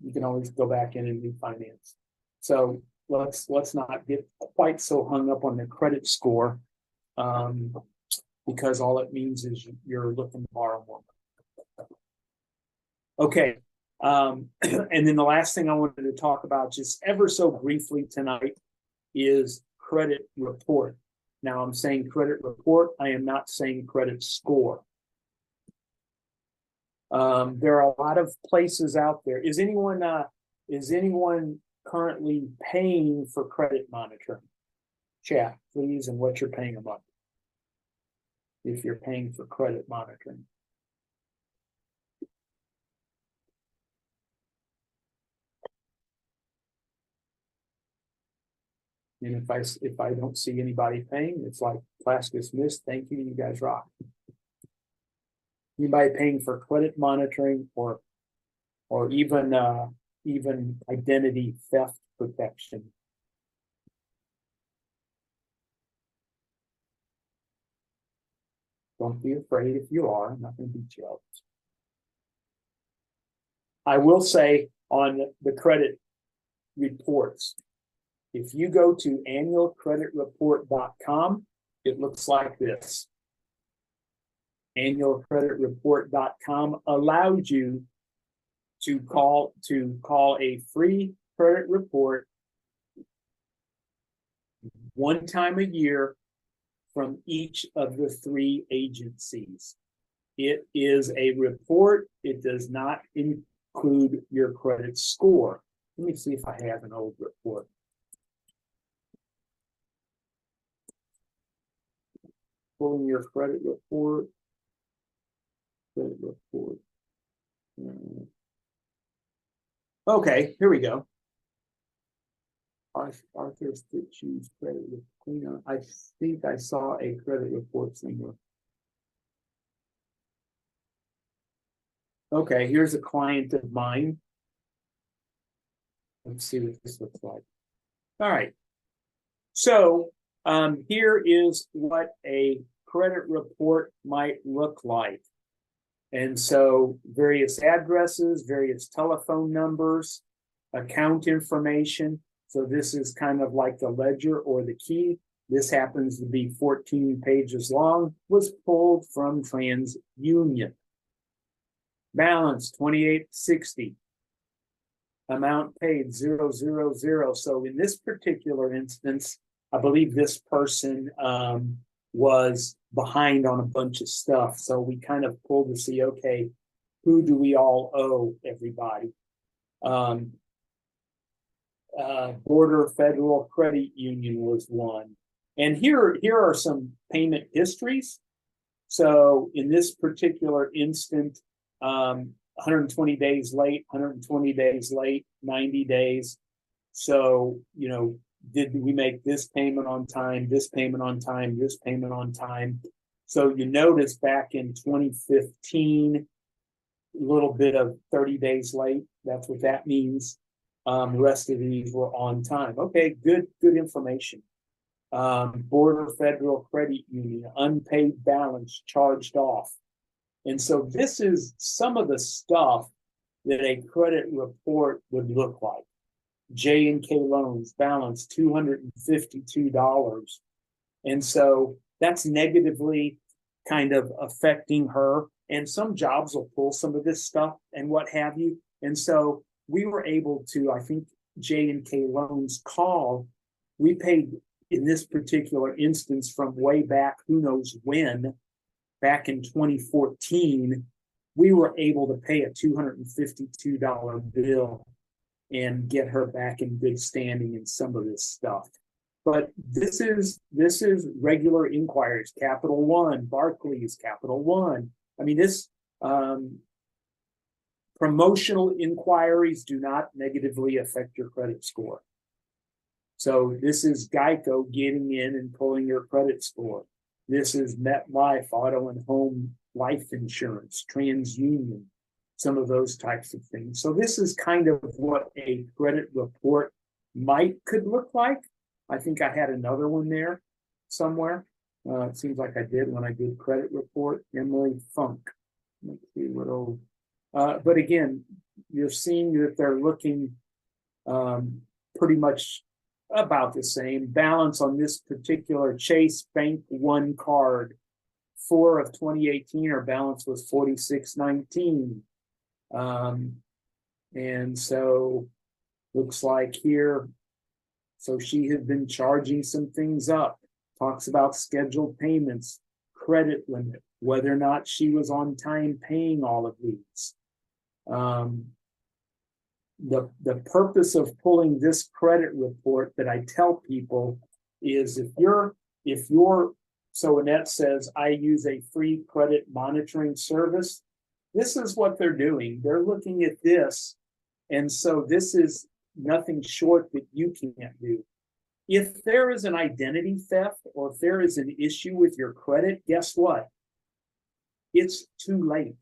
you can always go back in and refinance. So let's not get quite so hung up on the credit score, because all it means is you're looking to borrow more. Okay. And then the last thing I wanted to talk about, just ever so briefly tonight, is credit report. Now, I'm saying credit report. I am not saying credit score. There are a lot of places out there. Is anyone currently paying for credit monitoring? Chat, please, and what you're paying a month if you're paying for credit monitoring. And if I don't see anybody paying, it's like class dismissed. Thank you. You guys rock. Anybody paying for credit monitoring or even identity theft protection? Don't be afraid if you are. I'm not going to beat you up. I will say on the credit reports, if you go to annualcreditreport.com, it looks like this. Annualcreditreport.com allows you to call a free credit report one time a year from each of the 3 agencies. It is a report. It does not include your credit score. Let me see if I have an old report. Pulling your credit report. Credit report. Okay, here we go. Arthur's Choose credit with cleanup. I think I saw a credit report somewhere. Okay, here's a client of mine. Let's see what this looks like. All right. So here is what a credit report might look like. And so various addresses, various telephone numbers, account information. So this is kind of like the ledger or the key. This happens to be 14 pages long, was pulled from TransUnion. Balance 2860. Amount paid 000. So in this particular instance, I believe this person was behind on a bunch of stuff. So we kind of pulled to see, okay, who do we all owe everybody? Border Federal Credit Union was one. And here are some payment histories. So in this particular instant, 120 days late, 120 days late, 90 days. So, you know, did we make this payment on time, this payment on time, this payment on time? So you notice back in 2015, a little bit of 30 days late. That's what that means. The rest of these were on time. Okay, good information. Border Federal Credit Union, unpaid balance charged off. And so this is some of the stuff that a credit report would look like. J&K loans, balance $252. And so that's negatively kind of affecting her. And some jobs will pull some of this stuff and what have you. And so we were able to, I think, J&K loans call. We paid in this particular instance from way back, who knows when, back in 2014, we were able to pay a $252 bill and get her back in good standing in some of this stuff. But this is regular inquiries, Capital One, Barclays, Capital One. I mean, this promotional inquiries do not negatively affect your credit score. So this is Geico getting in and pulling your credit score. This is MetLife, auto and home life insurance, TransUnion, some of those types of things. So this is kind of what a credit report could look like. I think I had another one there somewhere. It seems like I did when I did credit report. Emily Funk. Let's see what old. But again, you're seeing that they're looking pretty much about the same. Balance on this particular Chase Bank One card, 4 of 2018, our balance was $46.19. And so looks like here, so she had been charging some things up, talks about scheduled payments, credit limit, whether or not she was on time paying all of these. The purpose of pulling this credit report that I tell people is if you're so Annette says I use a free credit monitoring service. This is what they're doing. They're looking at this, and so this is nothing short that you can't do. If there is an identity theft or if there is an issue with your credit, guess what? It's too late.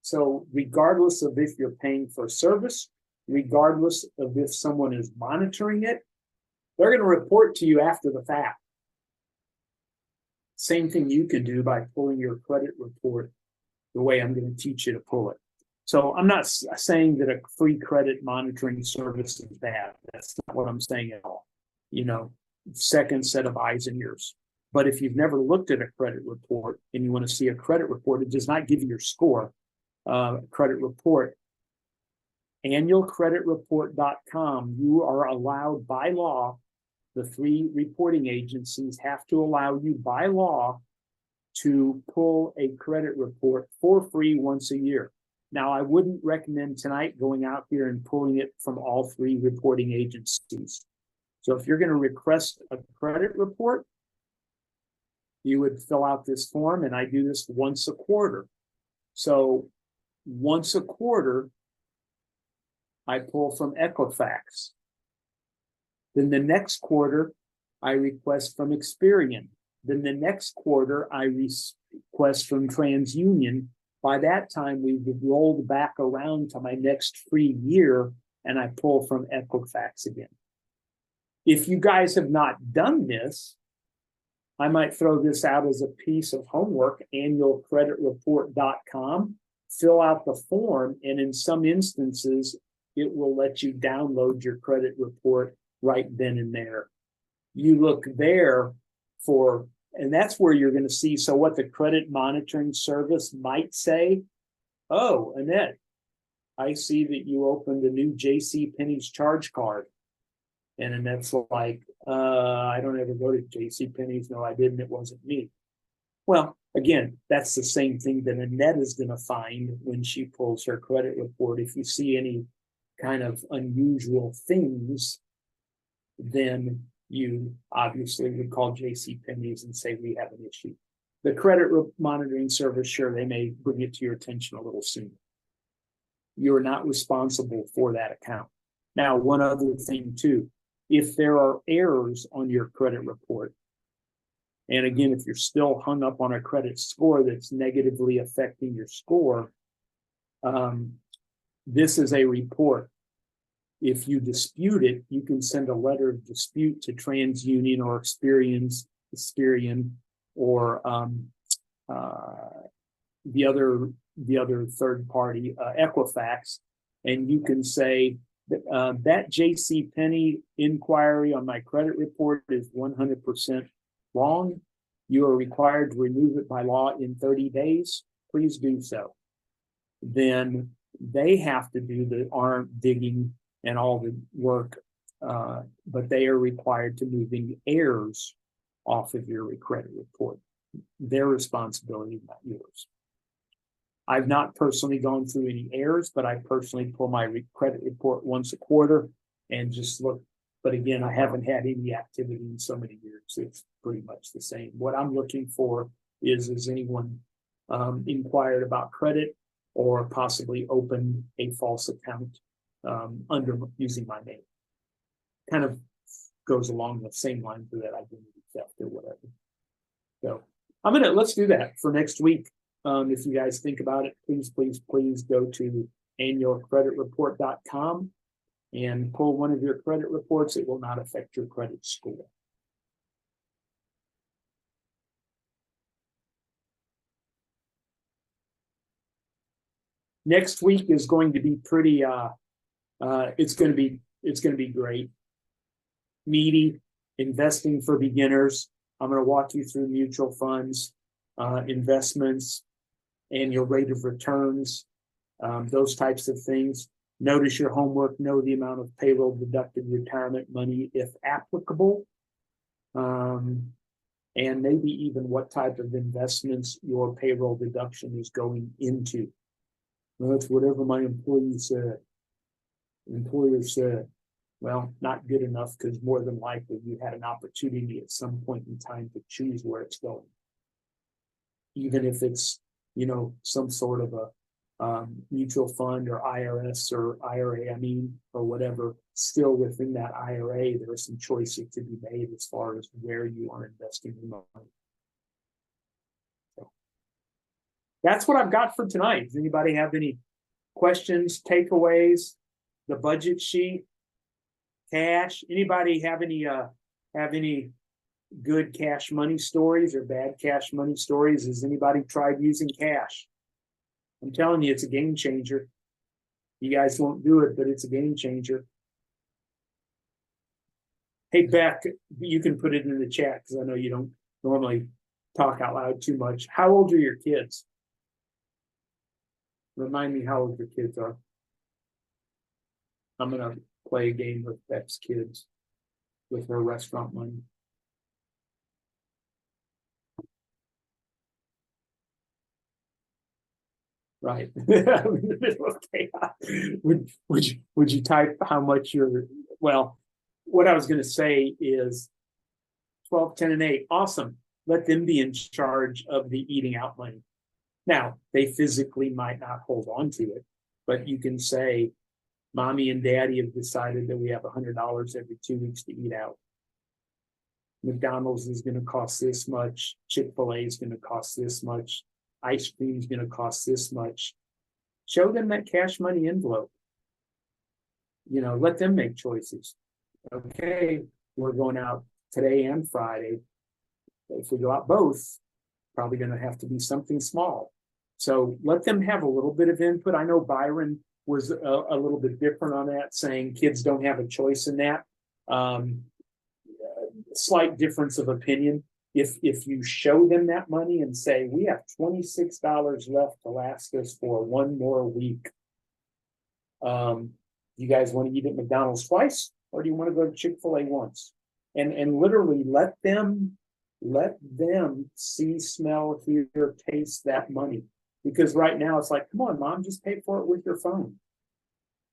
So regardless of if you're paying for service, regardless of if someone is monitoring it, they're going to report to you after the fact. Same thing you can do by pulling your credit report the way I'm going to teach you to pull it. So I'm not saying that a free credit monitoring service is bad. That's not what I'm saying at all. Second set of eyes and ears. But if you've never looked at a credit report and you want to see a credit report, it does not give you your score. Credit report, annualcreditreport.com, you are allowed by law, the 3 reporting agencies have to allow you by law to pull a credit report for free once a year. Now, I wouldn't recommend tonight going out here and pulling it from all 3 reporting agencies. So if you're going to request a credit report, you would fill out this form, and I do this once a quarter. So once a quarter, I pull from Equifax. Then the next quarter, I request from Experian. Then the next quarter, I request from TransUnion. By that time, we've rolled back around to my next free year, and I pull from Equifax again. If you guys have not done this, I might throw this out as a piece of homework, annualcreditreport.com. Fill out the form, and in some instances, it will let you download your credit report right then and there. You look there for, and that's where you're going to see, so what the credit monitoring service might say, oh, Annette, I see that you opened a new JCPenney's charge card. And Annette's like, I don't ever go to JCPenney's. No, I didn't. It wasn't me. Well, again, that's the same thing that Annette is going to find when she pulls her credit report. If you see any kind of unusual things, then you obviously would call JCPenney's and say, we have an issue. The credit monitoring service, sure, they may bring it to your attention a little sooner. You are not responsible for that account. Now, one other thing too, if there are errors on your credit report, and again, if you're still hung up on a credit score that's negatively affecting your score, this is a report. If you dispute it, you can send a letter of dispute to TransUnion or Experian, or the other third party, Equifax, and you can say that JCPenney inquiry on my credit report is 100% wrong. You are required to remove it by law in 30 days. Please do so. Then they have to do the arm digging and all the work, but they are required to move any errors off of your credit report. Their responsibility, not yours. I've not personally gone through any errors, but I personally pull my credit report once a quarter and just look. But again, I haven't had any activity in so many years. It's pretty much the same. What I'm looking for is anyone inquired about credit or possibly opened a false account under using my name. Kind of goes along the same lines of that identity theft or whatever. So let's do that for next week. If you guys think about it, please go to annualcreditreport.com and pull one of your credit reports. It will not affect your credit score. Next week is going to be pretty, it's going to be great. Meaty, investing for beginners. I'm going to walk you through mutual funds, investments, annual rate of returns, those types of things. Notice your homework, know the amount of payroll deducted retirement money if applicable, and maybe even what type of investments your payroll deduction is going into. Well, that's whatever my employer said. Well, not good enough, because more than likely you had an opportunity at some point in time to choose where it's going. Even if it's, some sort of a mutual fund or IRS or IRA, or whatever, still within that IRA, there are some choices to be made as far as where you are investing your money. So that's what I've got for tonight. Does anybody have any questions, takeaways, the budget sheet, cash? Anybody have any good cash money stories or bad cash money stories? Has anybody tried using cash? I'm telling you, it's a game changer. You guys won't do it, but it's a game changer. Hey, Beck, you can put it in the chat because I know you don't normally talk out loud too much. How old are your kids? Remind me how old your kids are. I'm going to play a game with Beck's kids with her restaurant money. Right. Okay. Would you type how much you're, well, what I was going to say is 12, 10, and 8. Awesome. Let them be in charge of the eating out money. Now, they physically might not hold on to it, but you can say, Mommy and Daddy have decided that we have $100 every 2 weeks to eat out. McDonald's is going to cost this much. Chick-fil-A is going to cost this much. Ice cream is going to cost this much. Show them that cash money envelope. Let them make choices. Okay, we're going out today and Friday. If we go out both, probably going to have to be something small. So let them have a little bit of input. I know Byron was a little bit different on that, saying kids don't have a choice in that. Slight difference of opinion. If you show them that money and say, we have $26 left to last us for one more week. You guys want to eat at McDonald's twice, or do you want to go to Chick-fil-A once? And literally let them see, smell, hear, taste that money. Because right now it's like, come on, Mom, just pay for it with your phone.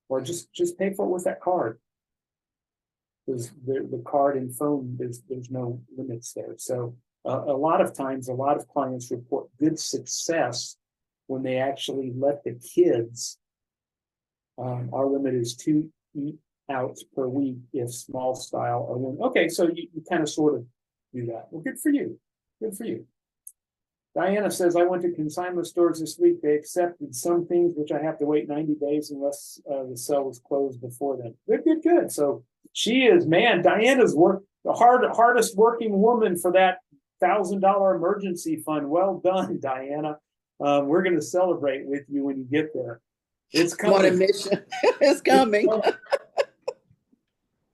Or just pay for it with that card. Because the card and phone, there's no limits there. So a lot of times, a lot of clients report good success when they actually let the kids. Our limit is 2 eat outs per week if small style or one. Okay, so you kind of sort of do that. Well, good for you. Good for you. Diana says, I went to consignment stores this week. They accepted some things, which I have to wait 90 days unless the cell was closed before then. Good. So she is, man, Diana's the hardest working woman for that $1,000 emergency fund. Well done, Diana. We're going to celebrate with you when you get there. It's coming. What a mission. It's coming.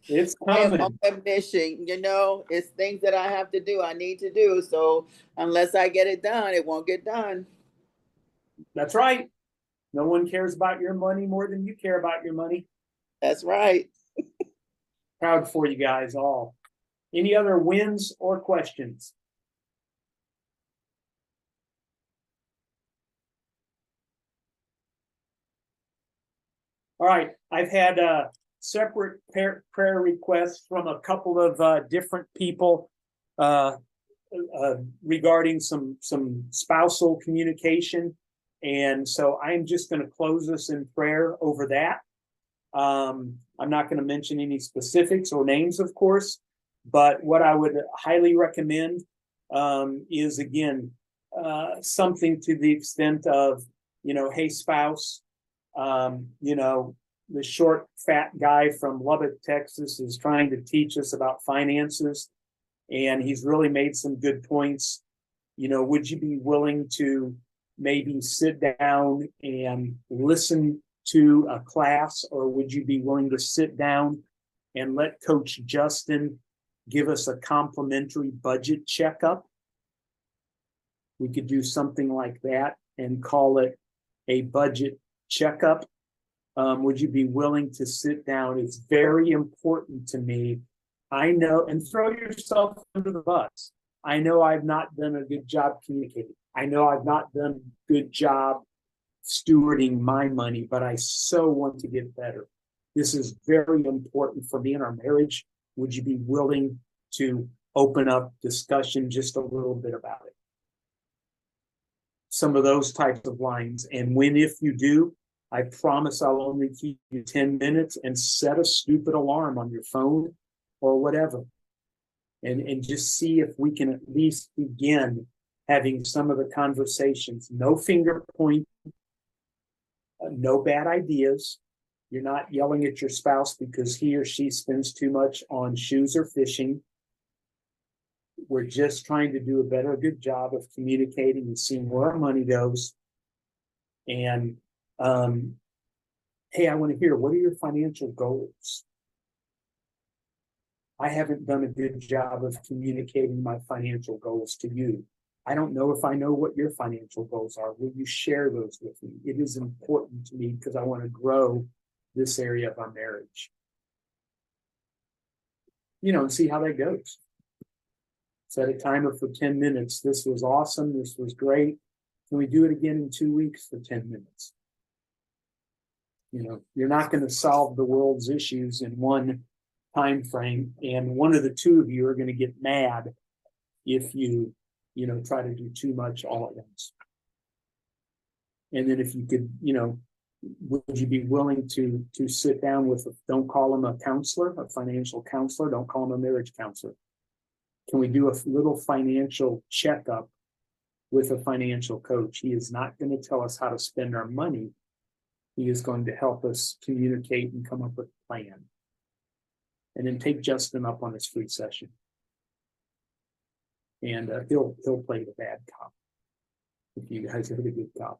It's I am coming. on a mission. It's things that I have to do. I need to do. So unless I get it done, it won't get done. That's right. No one cares about your money more than you care about your money. That's right. Proud for you guys all. Any other wins or questions? All right. I've had separate prayer requests from a couple of different people regarding some spousal communication. And so I'm just going to close us in prayer over that. I'm not going to mention any specifics or names, of course, but what I would highly recommend is, again, something to the extent of, hey, spouse, the short, fat guy from Lubbock, Texas, is trying to teach us about finances, and he's really made some good points. Would you be willing to maybe sit down and listen to a class, or would you be willing to sit down and let Coach Justin give us a complimentary budget checkup? We could do something like that and call it a budget checkup. Would you be willing to sit down? It's very important to me. I know, and throw yourself under the bus. I know I've not done a good job communicating. I know I've not done a good job stewarding my money, but I so want to get better. This is very important for me in our marriage. Would you be willing to open up discussion just a little bit about it? some of those types of lines. And when, if you do, I promise I'll only keep you 10 minutes, and set a stupid alarm on your phone or whatever. And just see if we can at least begin having some of the conversations. No finger point, no bad ideas. You're not yelling at your spouse because he or she spends too much on shoes or fishing. We're just trying to do a good job of communicating and seeing where our money goes. And hey, I want to hear, what are your financial goals? I haven't done a good job of communicating my financial goals to you. I don't know if I know what your financial goals are. Will you share those with me? It is important to me because I want to grow this area of our marriage. And see how that goes. Set a timer for 10 minutes. This was awesome. This was great. Can we do it again in 2 weeks for 10 minutes? You're not going to solve the world's issues in one time frame, and one of the two of you are going to get mad if you try to do too much all at once. And then if you could, would you be willing to sit down with, don't call him a counselor, a financial counselor, don't call him a marriage counselor. Can we do a little financial checkup with a financial coach? He is not going to tell us how to spend our money. He is going to help us communicate and come up with a plan. And then take Justin up on his free session. And he'll play the bad cop if you guys are the good cop.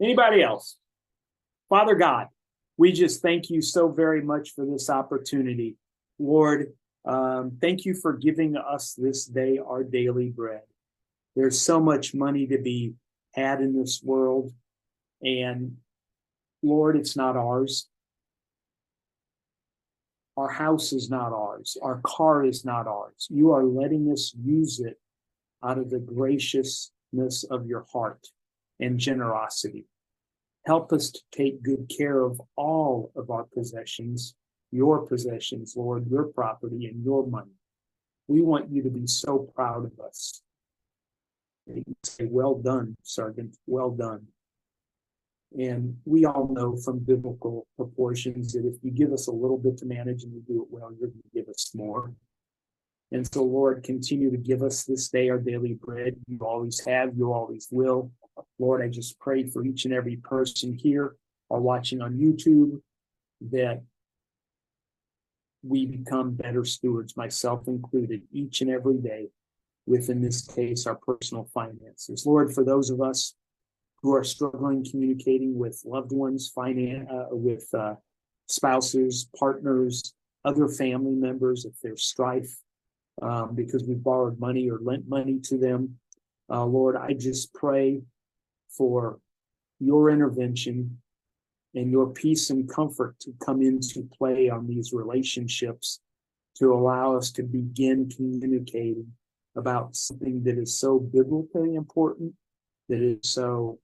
Anybody else? Father God, we just thank you so very much for this opportunity. Lord, thank you for giving us this day our daily bread. There's so much money to be had in this world. And Lord, it's not ours. Our house is not ours. Our car is not ours. You are letting us use it out of the graciousness of your heart and generosity. Help us to take good care of all of our possessions, your possessions, Lord, your property and your money. We want you to be so proud of us. You say, well done, sergeant, well done. And we all know from biblical proportions that if you give us a little bit to manage and we do it well, you're going to give us more. And so, Lord, continue to give us this day our daily bread. You always have, you always will. Lord, I just pray for each and every person here or watching on YouTube that we become better stewards, myself included, each and every day within this case, our personal finances. Lord, for those of us who are struggling communicating with loved ones, with spouses, partners, other family members, if there's strife because we borrowed money or lent money to them. Lord, I just pray for your intervention and your peace and comfort to come into play on these relationships to allow us to begin communicating about something that is so biblically important, that is so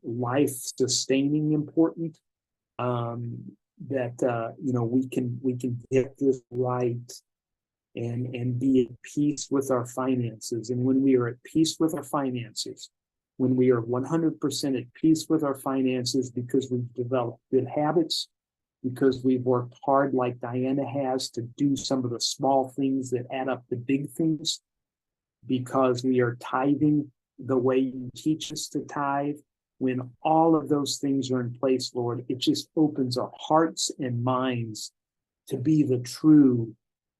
life-sustaining important, that we can get this right and be at peace with our finances. And when we are at peace with our finances, when we are 100% at peace with our finances because we've developed good habits, because we've worked hard like Diana has to do some of the small things that add up to big things, because we are tithing the way you teach us to tithe, when all of those things are in place, Lord, it just opens our hearts and minds to be the true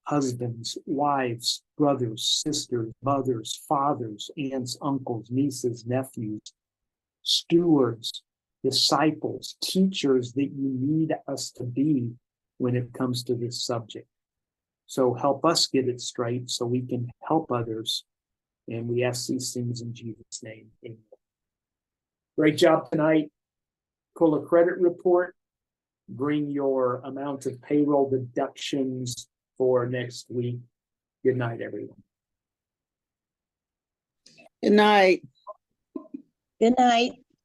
husbands, wives, brothers, sisters, mothers, fathers, aunts, uncles, nieces, nephews, stewards, disciples, teachers that you need us to be when it comes to this subject. So help us get it straight so we can help others. And we ask these things in Jesus' name. Amen. Great job tonight. Pull a credit report. Bring your amount of payroll deductions for next week. Good night, everyone. Good night. Good night.